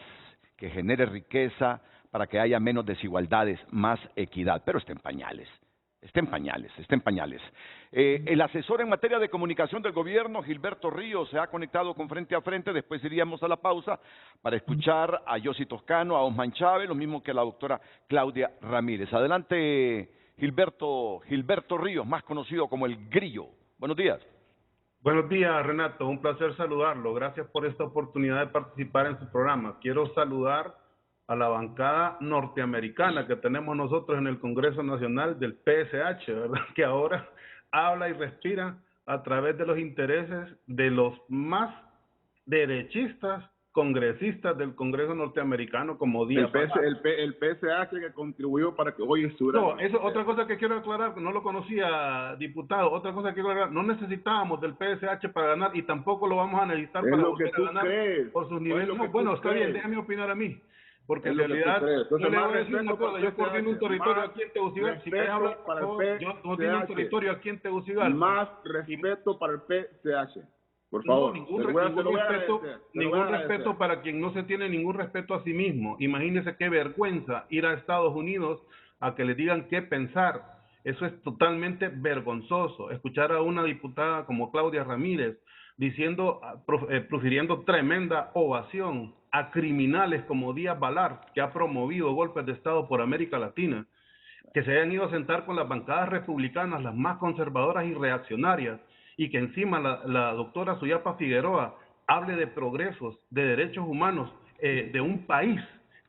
que genere riqueza para que haya menos desigualdades, más equidad, pero está en pañales. El asesor en materia de comunicación del gobierno, Gilberto Ríos, se ha conectado con Frente a Frente. Después iríamos a la pausa para escuchar a Yossi Toscano, a Osman Chávez, lo mismo que a la doctora Claudia Ramírez. Adelante, Gilberto Ríos, más conocido como El Grillo. Buenos días. Buenos días, Renato. Un placer saludarlo. Gracias por esta oportunidad de participar en su programa. Quiero saludar a la bancada norteamericana que tenemos nosotros en el Congreso Nacional del PSH, ¿verdad? Que ahora habla y respira a través de los intereses de los más derechistas congresistas del Congreso norteamericano como Díaz. El PSH que contribuyó para que hoy estuviera... No, eso otra cosa que quiero aclarar, no lo conocía, diputado, otra cosa que quiero aclarar, no necesitábamos del PSH para ganar y tampoco lo vamos a necesitar para volver a ganar por sus niveles. No, bueno, está bien, déjame opinar a mí. Porque en realidad, yo le voy a decir una cosa, yo coordino un territorio aquí en Tegucigalpa, si me habla, yo coordino un territorio aquí en Tegucigalpa. Más respeto para el PSH, por favor. No, ningún respeto para quien no se tiene ningún respeto a sí mismo. Imagínese qué vergüenza ir a Estados Unidos a que le digan qué pensar. Eso es totalmente vergonzoso. Escuchar a una diputada como Claudia Ramírez diciendo, profiriendo tremenda ovación a criminales como Díaz Balart, que ha promovido golpes de Estado por América Latina, que se hayan ido a sentar con las bancadas republicanas, las más conservadoras y reaccionarias, y que encima la doctora Suyapa Figueroa hable de progresos, de derechos humanos, de un país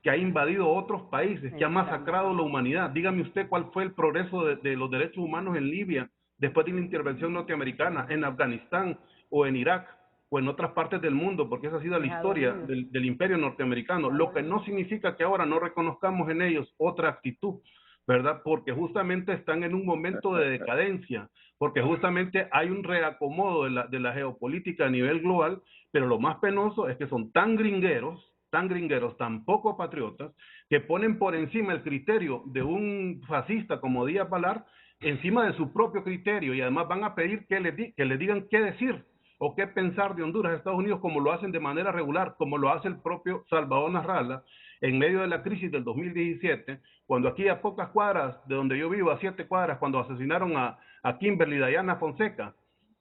que ha invadido otros países, que ha masacrado la humanidad. Dígame usted cuál fue el progreso de los derechos humanos en Libia, después de la intervención norteamericana, en Afganistán o en Irak, o en otras partes del mundo, porque esa ha sido la historia del imperio norteamericano, lo que no significa que ahora no reconozcamos en ellos otra actitud. ¿verdad? Porque justamente están en un momento de decadencia, porque justamente hay un reacomodo de la geopolítica a nivel global, pero lo más penoso es que son tan gringueros, tan poco patriotas, que ponen por encima el criterio de un fascista como Díaz Balart, encima de su propio criterio, y además van a pedir que le digan qué decir o qué pensar de Honduras a Estados Unidos, como lo hacen de manera regular, como lo hace el propio Salvador Narrala, en medio de la crisis del 2017, cuando aquí a pocas cuadras de donde yo vivo, a 7 cuadras, cuando asesinaron a Kimberly Diana Fonseca,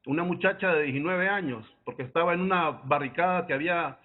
una muchacha de 19 años, porque estaba en una barricada que había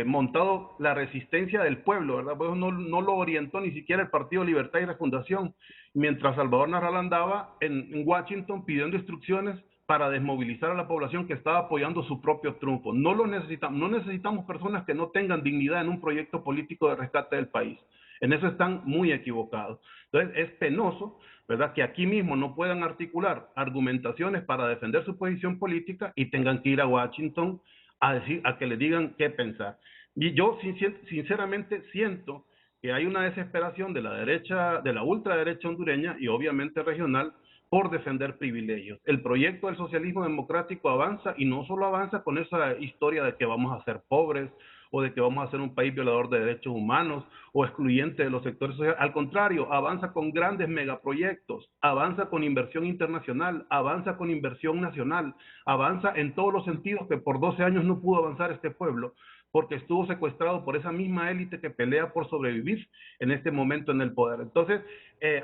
montado la resistencia del pueblo, ¿verdad? Pues no lo orientó ni siquiera el Partido Libertad y Refundación, mientras Salvador Narrala andaba en Washington pidiendo instrucciones para desmovilizar a la población que estaba apoyando su propio triunfo. No necesitamos personas que no tengan dignidad en un proyecto político de rescate del país. En eso están muy equivocados. Entonces es penoso, ¿verdad?, que aquí mismo no puedan articular argumentaciones para defender su posición política y tengan que ir a Washington a que le digan qué pensar. Y yo sinceramente siento que hay una desesperación de la derecha, de la ultraderecha hondureña y obviamente regional, por defender privilegios. El proyecto del socialismo democrático avanza, y no solo avanza con esa historia de que vamos a ser pobres o de que vamos a ser un país violador de derechos humanos o excluyente de los sectores sociales. Al contrario, avanza con grandes megaproyectos, avanza con inversión internacional, avanza con inversión nacional, avanza en todos los sentidos que por 12 años no pudo avanzar este pueblo, porque estuvo secuestrado por esa misma élite que pelea por sobrevivir en este momento en el poder. Entonces,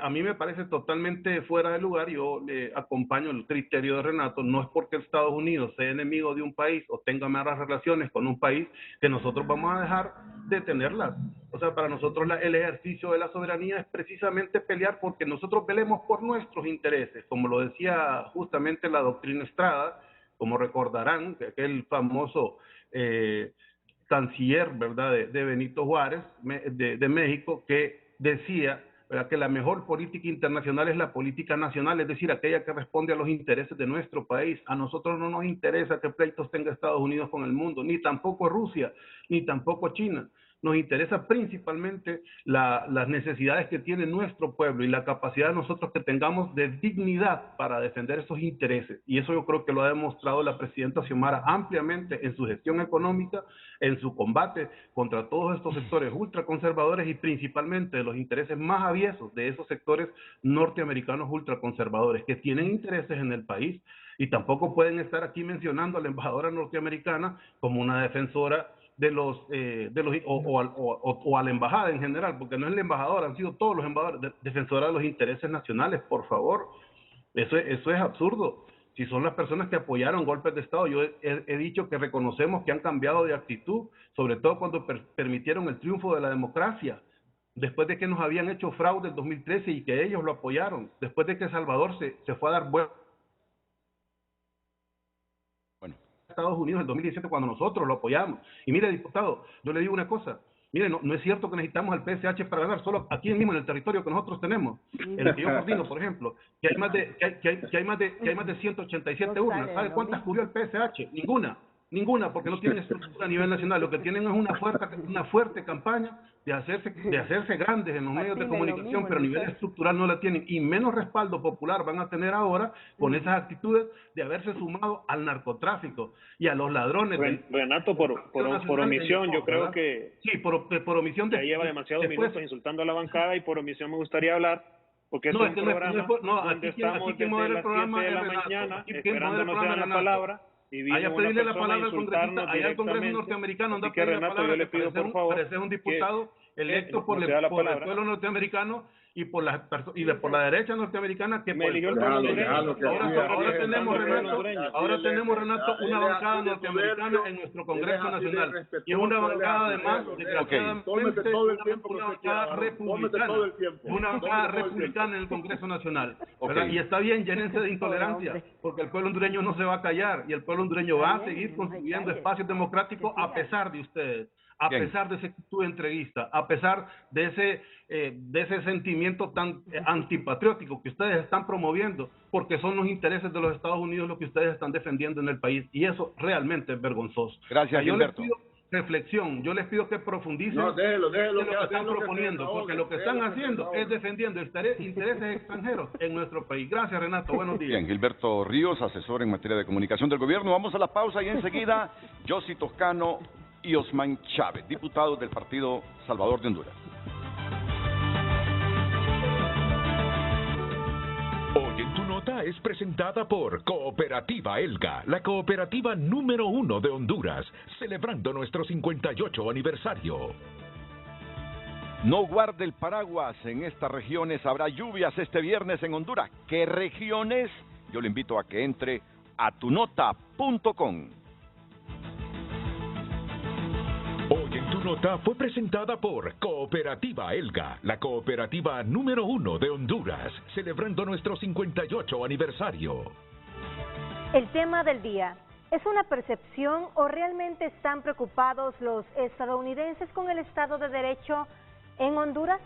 a mí me parece totalmente fuera de lugar. Yo acompaño el criterio de Renato. No es porque Estados Unidos sea enemigo de un país o tenga malas relaciones con un país que nosotros vamos a dejar de tenerlas. O sea, para nosotros el ejercicio de la soberanía es precisamente pelear porque nosotros velemos por nuestros intereses, como lo decía justamente la doctrina Estrada, como recordarán, que aquel famoso canciller, ¿verdad?, de Benito Juárez, de México, que decía, ¿verdad?, que la mejor política internacional es la política nacional, es decir, aquella que responde a los intereses de nuestro país. A nosotros no nos interesa qué pleitos tenga Estados Unidos con el mundo, ni tampoco Rusia, ni tampoco China. Nos interesa principalmente las necesidades que tiene nuestro pueblo y la capacidad de nosotros que tengamos de dignidad para defender esos intereses. Y eso yo creo que lo ha demostrado la presidenta Xiomara ampliamente en su gestión económica, en su combate contra todos estos sectores ultraconservadores y principalmente de los intereses más aviesos de esos sectores norteamericanos ultraconservadores que tienen intereses en el país y tampoco pueden estar aquí mencionando a la embajadora norteamericana como una defensora o a la embajada en general, porque no es la embajadora, han sido todos los embajadores defensora de los intereses nacionales. Por favor, eso es absurdo. Si son las personas que apoyaron golpes de Estado, yo he dicho que reconocemos que han cambiado de actitud, sobre todo cuando permitieron el triunfo de la democracia, después de que nos habían hecho fraude en 2013 y que ellos lo apoyaron, después de que Salvador se fue a dar vuelta Estados Unidos en el 2017 cuando nosotros lo apoyamos. Y mire, diputado, yo le digo una cosa, mire, no es cierto que necesitamos al PSH para ganar, solo aquí mismo en el territorio que nosotros tenemos, en el que yo coordino, por ejemplo, que hay más de 187 urnas. ¿Sabe cuántas cubrió el PSH? Ninguna, porque no tienen estructura a nivel nacional. Lo que tienen es una fuerte campaña de hacerse grandes en los medios de comunicación, pero a nivel estructural no la tienen, y menos respaldo popular van a tener ahora con esas actitudes de haberse sumado al narcotráfico y a los ladrones. Renato, por omisión, yo creo que... Sí, por omisión. Ya lleva demasiados minutos insultando a la bancada, y por omisión me gustaría hablar, porque es un programa donde estamos desde las 7 de la mañana esperando nos den la palabra. Y allá pedirle la palabra al congresista, allá al Congreso norteamericano, anda a pedirle la palabra, yo le pido por favor, parece un diputado electo por el pueblo norteamericano y por la derecha norteamericana que me eligió el pueblo hondureño. Ahora tenemos, Renato, una bancada norteamericana en nuestro Congreso Nacional, y es una bancada además desgraciadamente una bancada republicana en el Congreso Nacional, y está bien, llénense de intolerancia, porque el pueblo hondureño no se va a callar, y el pueblo hondureño va a seguir construyendo espacios democráticos a pesar de ustedes, a pesar de esa actitud entreguista, a pesar de ese sentimiento tan antipatriótico que ustedes están promoviendo, porque son los intereses de los Estados Unidos los que ustedes están defendiendo en el país, y eso realmente es vergonzoso. Gracias, Gilberto. reflexión. Yo les pido que profundicen No, déjelo, en lo que que están proponiendo, porque lo que están haciendo es defendiendo intereses extranjeros en nuestro país. Gracias, Renato. Buenos días. Bien, Gilberto Ríos, asesor en materia de comunicación del gobierno. Vamos a la pausa y enseguida Yossi Toscano y Osman Chávez, diputados del Partido Salvador de Honduras. Hoy en tu nota es presentada por Cooperativa Elga, la cooperativa número 1 de Honduras, celebrando nuestro 58 aniversario. No guarde el paraguas, en estas regiones habrá lluvias este viernes en Honduras. ¿Qué regiones? Yo le invito a que entre a tunota.com. Hoy en tu nota fue presentada por Cooperativa Elga, la cooperativa número 1 de Honduras, celebrando nuestro 58 aniversario. El tema del día, ¿es una percepción o realmente están preocupados los estadounidenses con el Estado de Derecho en Honduras?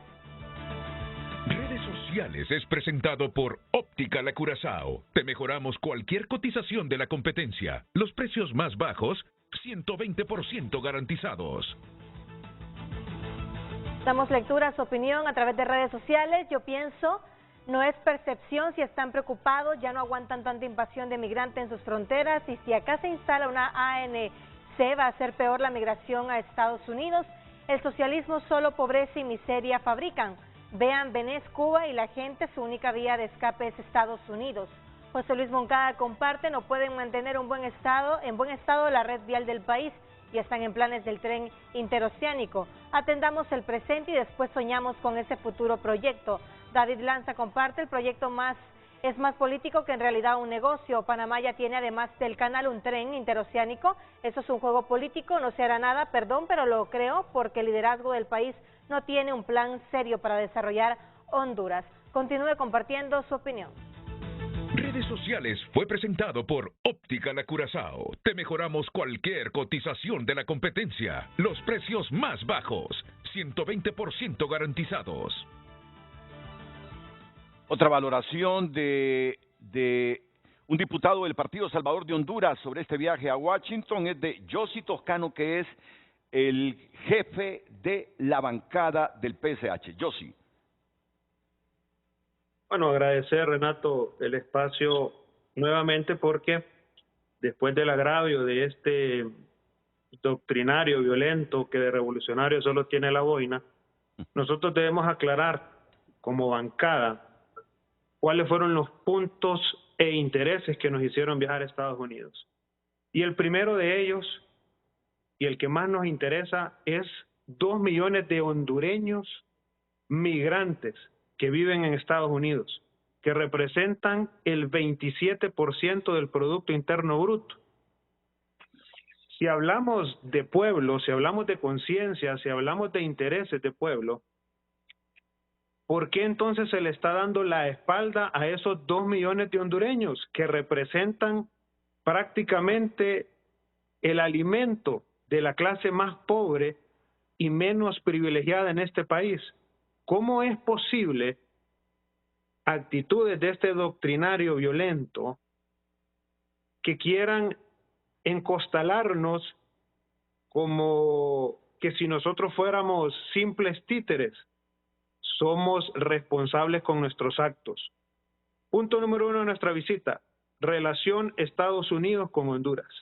Redes Sociales es presentado por Óptica La Curazao. Te mejoramos cualquier cotización de la competencia. Los precios más bajos, 120% garantizados. Damos lectura a su opinión a través de redes sociales. Yo pienso, no es percepción si están preocupados, ya no aguantan tanta invasión de migrantes en sus fronteras y si acá se instala una ANC va a ser peor la migración a Estados Unidos. El socialismo solo pobreza y miseria fabrican. Vean Venez, Cuba y la gente su única vía de escape es Estados Unidos. José Luis Moncada comparte, no pueden mantener en buen estado la red vial del país y están en planes del tren interoceánico. Atendamos el presente y después soñamos con ese futuro proyecto. David Lanza comparte, el proyecto es más político que en realidad un negocio. Panamá ya tiene además del canal un tren interoceánico. Eso es un juego político, no se hará nada, perdón, pero lo creo porque el liderazgo del país no tiene un plan serio para desarrollar Honduras. Continúe compartiendo su opinión. Redes Sociales fue presentado por Óptica La Curazao. Te mejoramos cualquier cotización de la competencia. Los precios más bajos, 120% garantizados. Otra valoración de un diputado del Partido Salvador de Honduras sobre este viaje a Washington es de Yossi Toscano, que es el jefe de la bancada del PSH. Yossi. Bueno, agradecer, Renato, el espacio nuevamente porque después del agravio de este doctrinario violento que de revolucionario solo tiene la boina, nosotros debemos aclarar como bancada cuáles fueron los puntos e intereses que nos hicieron viajar a Estados Unidos. Y el primero de ellos, y el que más nos interesa, es 2 millones de hondureños migrantes que viven en Estados Unidos, que representan el 27% del Producto Interno Bruto. Si hablamos de pueblo, si hablamos de conciencia, si hablamos de intereses de pueblo, ¿por qué entonces se le está dando la espalda a esos 2 millones de hondureños que representan prácticamente el alimento de la clase más pobre y menos privilegiada en este país? ¿Cómo es posible actitudes de este doctrinario violento que quieran encostalarnos como que si nosotros fuéramos simples títeres? Somos responsables con nuestros actos. Punto número 1 de nuestra visita, relación Estados Unidos con Honduras.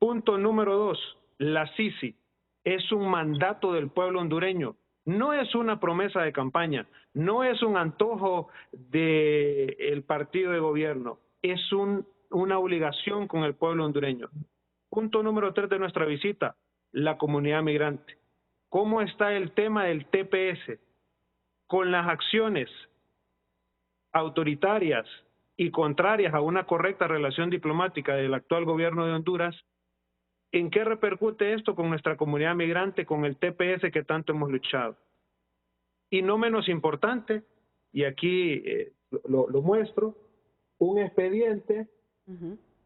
Punto número 2, la Sisi es un mandato del pueblo hondureño. No es una promesa de campaña, no es un antojo del partido de gobierno, es una obligación con el pueblo hondureño. Punto número 3 de nuestra visita, la comunidad migrante. ¿Cómo está el tema del TPS? Con las acciones autoritarias y contrarias a una correcta relación diplomática del actual gobierno de Honduras, ¿en qué repercute esto con nuestra comunidad migrante, con el TPS que tanto hemos luchado? Y no menos importante, y aquí lo muestro, un expediente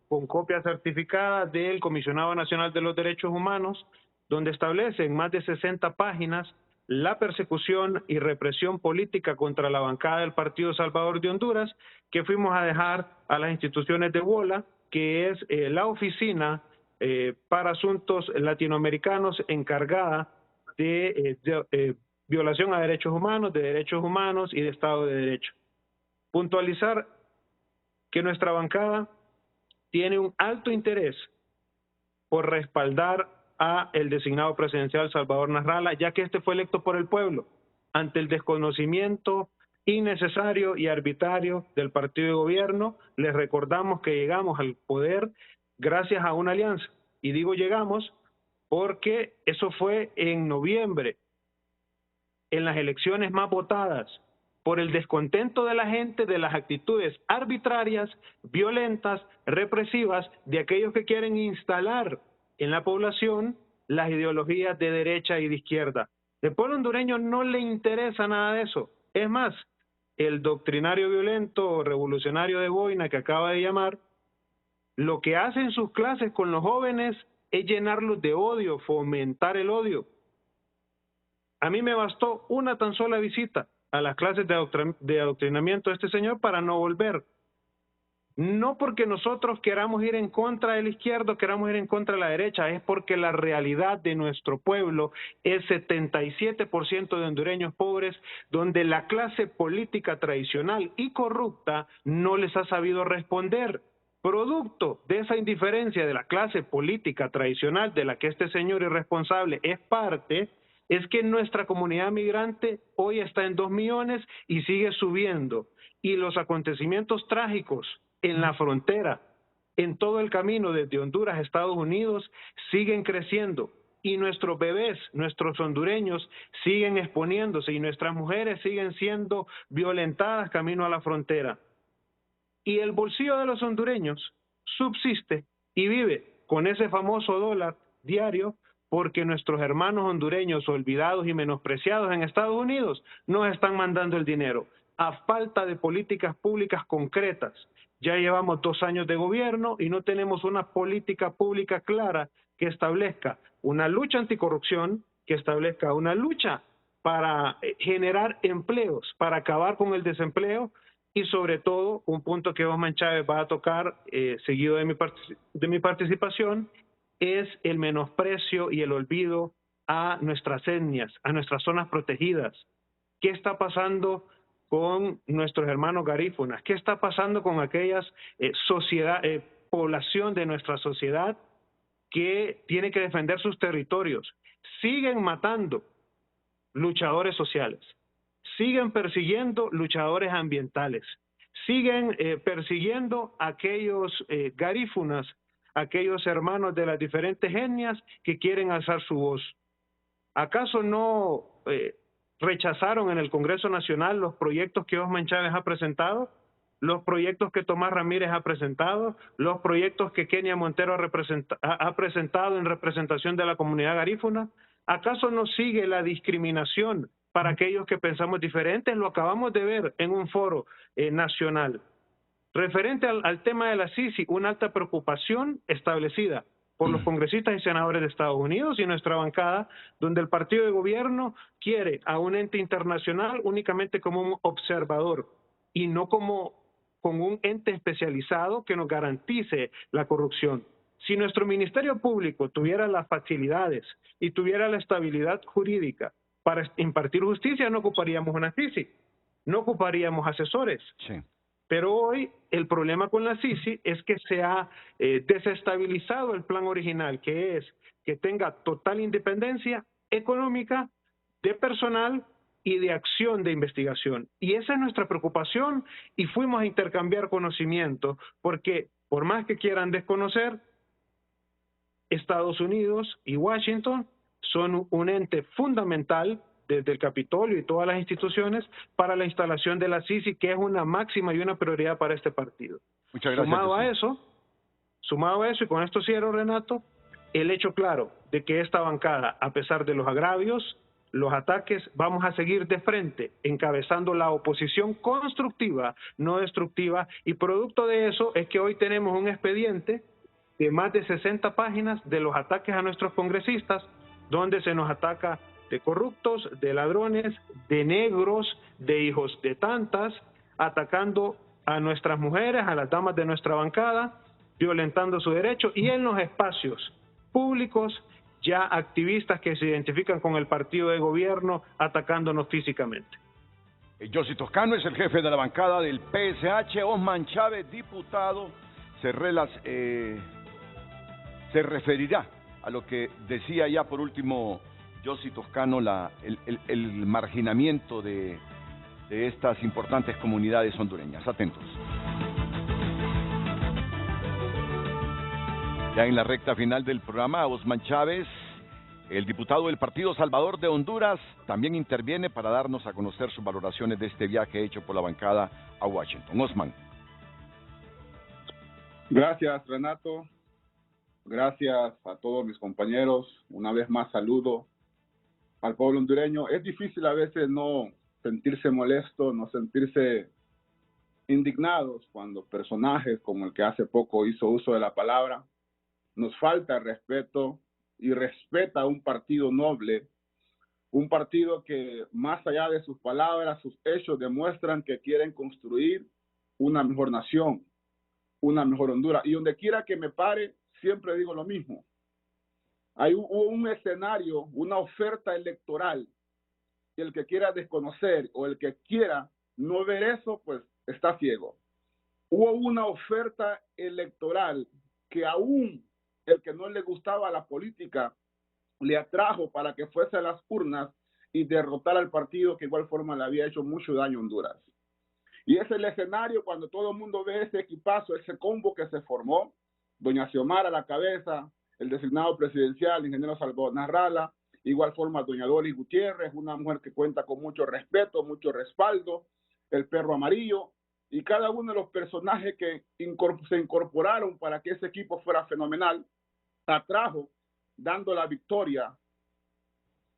con copia certificada del Comisionado Nacional de los Derechos Humanos, donde establece en más de 60 páginas la persecución y represión política contra la bancada del Partido Salvador de Honduras, que fuimos a dejar a las instituciones de WOLA, que es la oficina para asuntos latinoamericanos encargada de violación a derechos humanos y de Estado de Derecho. Puntualizar que nuestra bancada tiene un alto interés por respaldar a el designado presidencial Salvador Narrala, ya que este fue electo por el pueblo, ante el desconocimiento innecesario y arbitrario del partido de gobierno. Les recordamos que llegamos al poder gracias a una alianza, y digo llegamos porque eso fue en noviembre, en las elecciones más votadas, por el descontento de la gente de las actitudes arbitrarias, violentas, represivas de aquellos que quieren instalar en la población las ideologías de derecha y de izquierda. El pueblo hondureño no le interesa nada de eso. Es más, el doctrinario violento revolucionario de Boina que acaba de llamar, lo que hace en sus clases con los jóvenes es llenarlos de odio, fomentar el odio. A mí me bastó una tan sola visita a las clases de adoctrinamiento de este señor para no volver. No porque nosotros queramos ir en contra de la izquierda, queramos ir en contra de la derecha, es porque la realidad de nuestro pueblo es 77% de hondureños pobres, donde la clase política tradicional y corrupta no les ha sabido responder. Producto de esa indiferencia de la clase política tradicional de la que este señor irresponsable es parte, es que nuestra comunidad migrante hoy está en 2 millones y sigue subiendo. Y los acontecimientos trágicos en la frontera, en todo el camino desde Honduras a Estados Unidos, siguen creciendo. Y nuestros bebés, nuestros hondureños, siguen exponiéndose y nuestras mujeres siguen siendo violentadas camino a la frontera. Y el bolsillo de los hondureños subsiste y vive con ese famoso dólar diario, porque nuestros hermanos hondureños olvidados y menospreciados en Estados Unidos nos están mandando el dinero. A falta de políticas públicas concretas, ya llevamos 2 años de gobierno y no tenemos una política pública clara que establezca una lucha anticorrupción, que establezca una lucha para generar empleos, para acabar con el desempleo y sobre todo un punto que Osman Chávez va a tocar seguido de mi participación, es el menosprecio y el olvido a nuestras etnias, a nuestras zonas protegidas. ¿Qué está pasando con nuestros hermanos garífunas? ¿Qué está pasando con aquellas población de nuestra sociedad que tiene que defender sus territorios? Siguen matando luchadores sociales, siguen persiguiendo luchadores ambientales, siguen persiguiendo a aquellos garífunas, aquellos hermanos de las diferentes etnias que quieren alzar su voz. ¿Acaso no rechazaron en el Congreso Nacional los proyectos que Osman Chávez ha presentado, los proyectos que Tomás Ramírez ha presentado, los proyectos que Kenia Montero ha presentado en representación de la comunidad garífuna? ¿Acaso no sigue la discriminación para aquellos que pensamos diferentes? Lo acabamos de ver en un foro nacional. Referente al tema de la CICI, una alta preocupación establecida por los congresistas y senadores de Estados Unidos y nuestra bancada, donde el partido de gobierno quiere a un ente internacional únicamente como un observador y no como un ente especializado que nos garantice la corrupción. Si nuestro Ministerio Público tuviera las facilidades y tuviera la estabilidad jurídica para impartir justicia, no ocuparíamos una CICI, no ocuparíamos asesores. Sí. Pero hoy el problema con la CICI es que se ha desestabilizado el plan original, que es que tenga total independencia económica, de personal y de acción de investigación. Y esa es nuestra preocupación y fuimos a intercambiar conocimiento, porque por más que quieran desconocer, Estados Unidos y Washington son un ente fundamental desde el Capitolio y todas las instituciones para la instalación de la CICI, que es una máxima y una prioridad para este partido. Muchas gracias. Sumado a eso, y con esto cierro, Renato, el hecho claro de que esta bancada, a pesar de los agravios, los ataques, vamos a seguir de frente, encabezando la oposición constructiva, no destructiva, y producto de eso es que hoy tenemos un expediente de más de 60 páginas de los ataques a nuestros congresistas, donde se nos ataca de corruptos, de ladrones, de negros, de hijos de tantas, atacando a nuestras mujeres, a las damas de nuestra bancada, violentando su derecho, y en los espacios públicos ya activistas que se identifican con el partido de gobierno atacándonos físicamente. Yossi Toscano es el jefe de la bancada del PSH. Osman Chávez, diputado, se referirá a lo que decía ya por último Yossi Toscano, el marginamiento de estas importantes comunidades hondureñas. Atentos. Ya en la recta final del programa, Osman Chávez, el diputado del Partido Salvador de Honduras, también interviene para darnos a conocer sus valoraciones de este viaje hecho por la bancada a Washington. Osman. Gracias, Renato. Gracias a todos mis compañeros. Una vez más saludo al pueblo hondureño. Es difícil a veces no sentirse molesto, no sentirse indignados cuando personajes como el que hace poco hizo uso de la palabra nos falta el respeto y respeta a un partido noble, un partido que más allá de sus palabras, sus hechos demuestran que quieren construir una mejor nación, una mejor Honduras. Y donde quiera que me pare, siempre digo lo mismo. Hay un escenario, una oferta electoral, y el que quiera desconocer o el que quiera no ver eso, pues está ciego. Hubo una oferta electoral que aún el que no le gustaba la política le atrajo para que fuese a las urnas y derrotar al partido que de igual forma le había hecho mucho daño a Honduras. Y es el escenario cuando todo el mundo ve ese equipazo, ese combo que se formó, doña Xiomara a la cabeza, el designado presidencial, el ingeniero Salvador Narrala, igual forma doña Doris Gutiérrez, una mujer que cuenta con mucho respeto, mucho respaldo, el perro amarillo, y cada uno de los personajes que se incorporaron para que ese equipo fuera fenomenal, atrajo, dando la victoria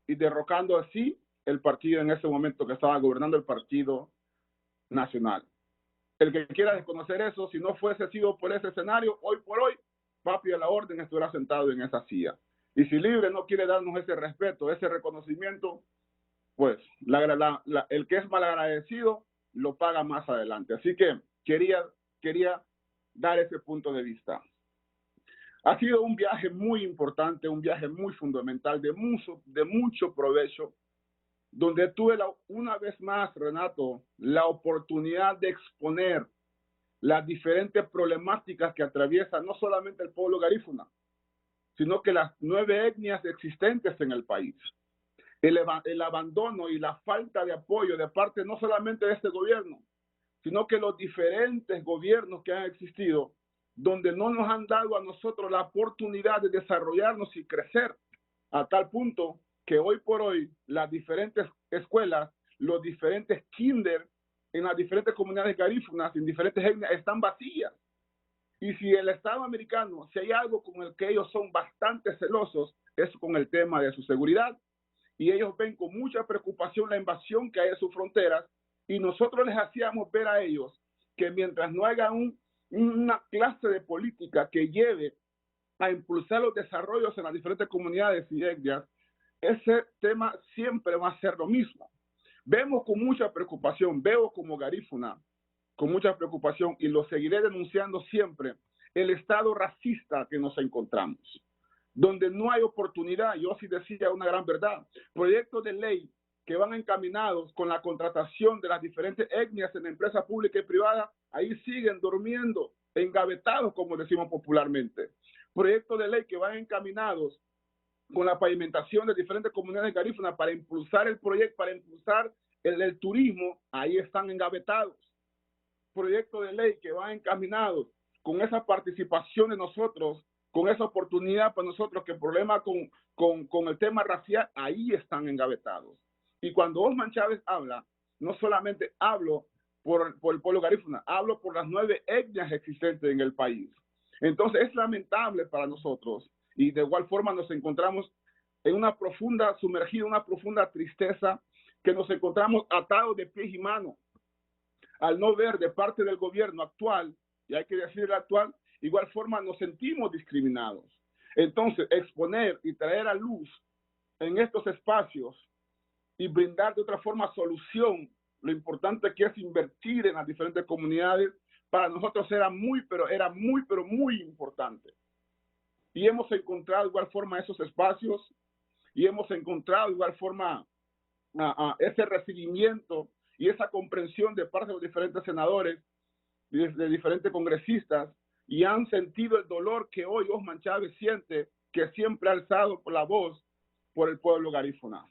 y derrocando así el partido en ese momento que estaba gobernando el Partido Nacional. El que quiera desconocer eso, si no fuese sido por ese escenario, hoy por hoy, papi a la orden estuviera sentado en esa silla. Y si Libre no quiere darnos ese respeto, ese reconocimiento, pues el que es malagradecido lo paga más adelante. Así que quería dar ese punto de vista. Ha sido un viaje muy importante, un viaje muy fundamental, de mucho provecho, donde tuve una vez más, Renato, la oportunidad de exponer las diferentes problemáticas que atraviesa no solamente el pueblo garífuna, sino que las 9 etnias existentes en el país. El abandono y la falta de apoyo de parte no solamente de este gobierno, sino que los diferentes gobiernos que han existido, donde no nos han dado a nosotros la oportunidad de desarrollarnos y crecer, a tal punto que hoy por hoy las diferentes escuelas, los diferentes kinder en las diferentes comunidades garífunas, en diferentes etnias, están vacías. Y si el Estado americano, si hay algo con el que ellos son bastante celosos, es con el tema de su seguridad. Y ellos ven con mucha preocupación la invasión que hay en sus fronteras, y nosotros les hacíamos ver a ellos que mientras no haya una clase de política que lleve a impulsar los desarrollos en las diferentes comunidades y etnias, ese tema siempre va a ser lo mismo. Vemos con mucha preocupación, veo como garífuna con mucha preocupación, y lo seguiré denunciando siempre, el estado racista que nos encontramos, donde no hay oportunidad. Yo sí decía una gran verdad, proyectos de ley que van encaminados con la contratación de las diferentes etnias en empresas públicas y privadas, ahí siguen durmiendo, engavetados, como decimos popularmente. Proyectos de ley que van encaminados con la pavimentación de diferentes comunidades garífunas para impulsar el proyecto, para impulsar el turismo, ahí están engavetados. Proyectos de ley que van encaminados con esa participación de nosotros, con esa oportunidad para nosotros, que el problema con el tema racial, ahí están engavetados. Y cuando Osman Chávez habla, no solamente hablo por el pueblo garífuna, hablo por las 9 etnias existentes en el país. Entonces es lamentable para nosotros, y de igual forma nos encontramos en una profunda tristeza, que nos encontramos atados de pies y manos al no ver de parte del gobierno actual, y hay que decir el actual, igual forma nos sentimos discriminados. Entonces, exponer y traer a luz en estos espacios y brindar de otra forma solución, lo importante que es invertir en las diferentes comunidades para nosotros era muy, pero muy importante. Y hemos encontrado de igual forma esos espacios y hemos encontrado de igual forma ese recibimiento y esa comprensión de parte de los diferentes senadores y de diferentes congresistas, y han sentido el dolor que hoy Osman Chávez siente, que siempre ha alzado por la voz por el pueblo garífuna.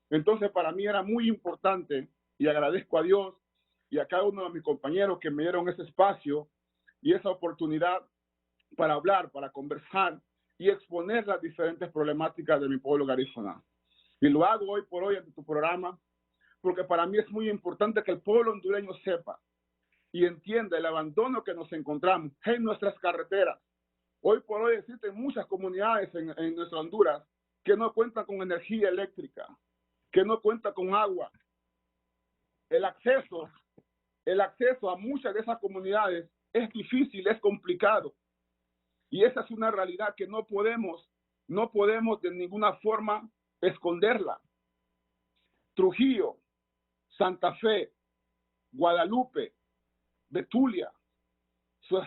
Entonces, para mí era muy importante, y agradezco a Dios y a cada uno de mis compañeros que me dieron ese espacio y esa oportunidad para hablar, para conversar y exponer las diferentes problemáticas de mi pueblo garífuna. Y lo hago hoy por hoy en tu programa, porque para mí es muy importante que el pueblo hondureño sepa y entienda el abandono que nos encontramos en nuestras carreteras. Hoy por hoy existen muchas comunidades en nuestra Honduras que no cuentan con energía eléctrica, que no cuentan con agua. El acceso a muchas de esas comunidades es difícil, es complicado. Y esa es una realidad que no podemos de ninguna forma esconderla. Trujillo, Santa Fe, Guadalupe, Betulia.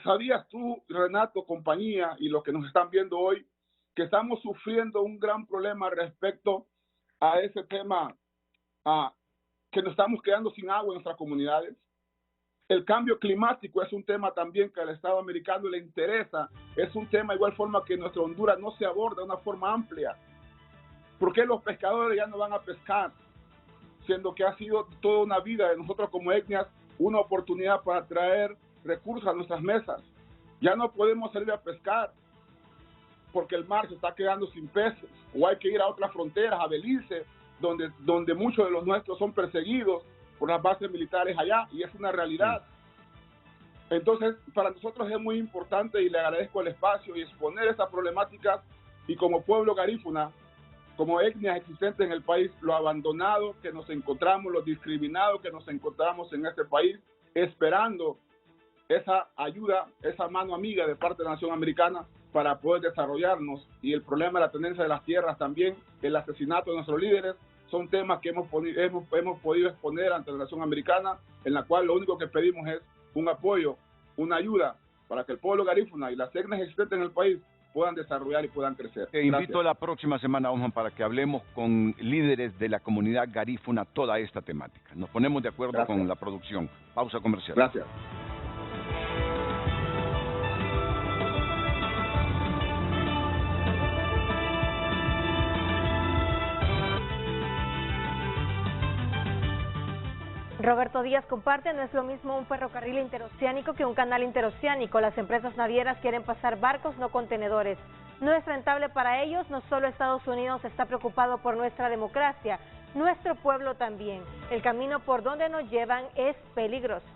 ¿Sabías tú, Renato, compañía, y los que nos están viendo hoy, que estamos sufriendo un gran problema respecto a ese tema, que nos estamos quedando sin agua en nuestras comunidades? El cambio climático es un tema también que al Estado americano le interesa, es un tema igual forma que en nuestra Honduras no se aborda de una forma amplia. ¿Por qué los pescadores ya no van a pescar? Siendo que ha sido toda una vida de nosotros como etnias una oportunidad para traer recursos a nuestras mesas. Ya no podemos salir a pescar porque el mar se está quedando sin peces, o hay que ir a otras fronteras, a Belice, donde muchos de los nuestros son perseguidos por las bases militares allá, y es una realidad. Entonces, para nosotros es muy importante, y le agradezco el espacio y exponer esas problemáticas, y como pueblo garífuna, como etnias existentes en el país, lo abandonado que nos encontramos, lo discriminados que nos encontramos en este país, esperando esa ayuda, esa mano amiga de parte de la nación americana para poder desarrollarnos. Y el problema de la tenencia de las tierras también, el asesinato de nuestros líderes, son temas que hemos podido exponer ante la nación americana, en la cual lo único que pedimos es un apoyo, una ayuda para que el pueblo garífuna y las etnias existentes en el país puedan desarrollar y puedan crecer. Te invito la próxima semana, Osman, para que hablemos con líderes de la comunidad garífuna toda esta temática. Nos ponemos de acuerdo con la producción. Pausa comercial. Gracias. Roberto Díaz comparte, no es lo mismo un ferrocarril interoceánico que un canal interoceánico. Las empresas navieras quieren pasar barcos, no contenedores. No es rentable para ellos. No solo Estados Unidos está preocupado por nuestra democracia, nuestro pueblo también. El camino por donde nos llevan es peligroso.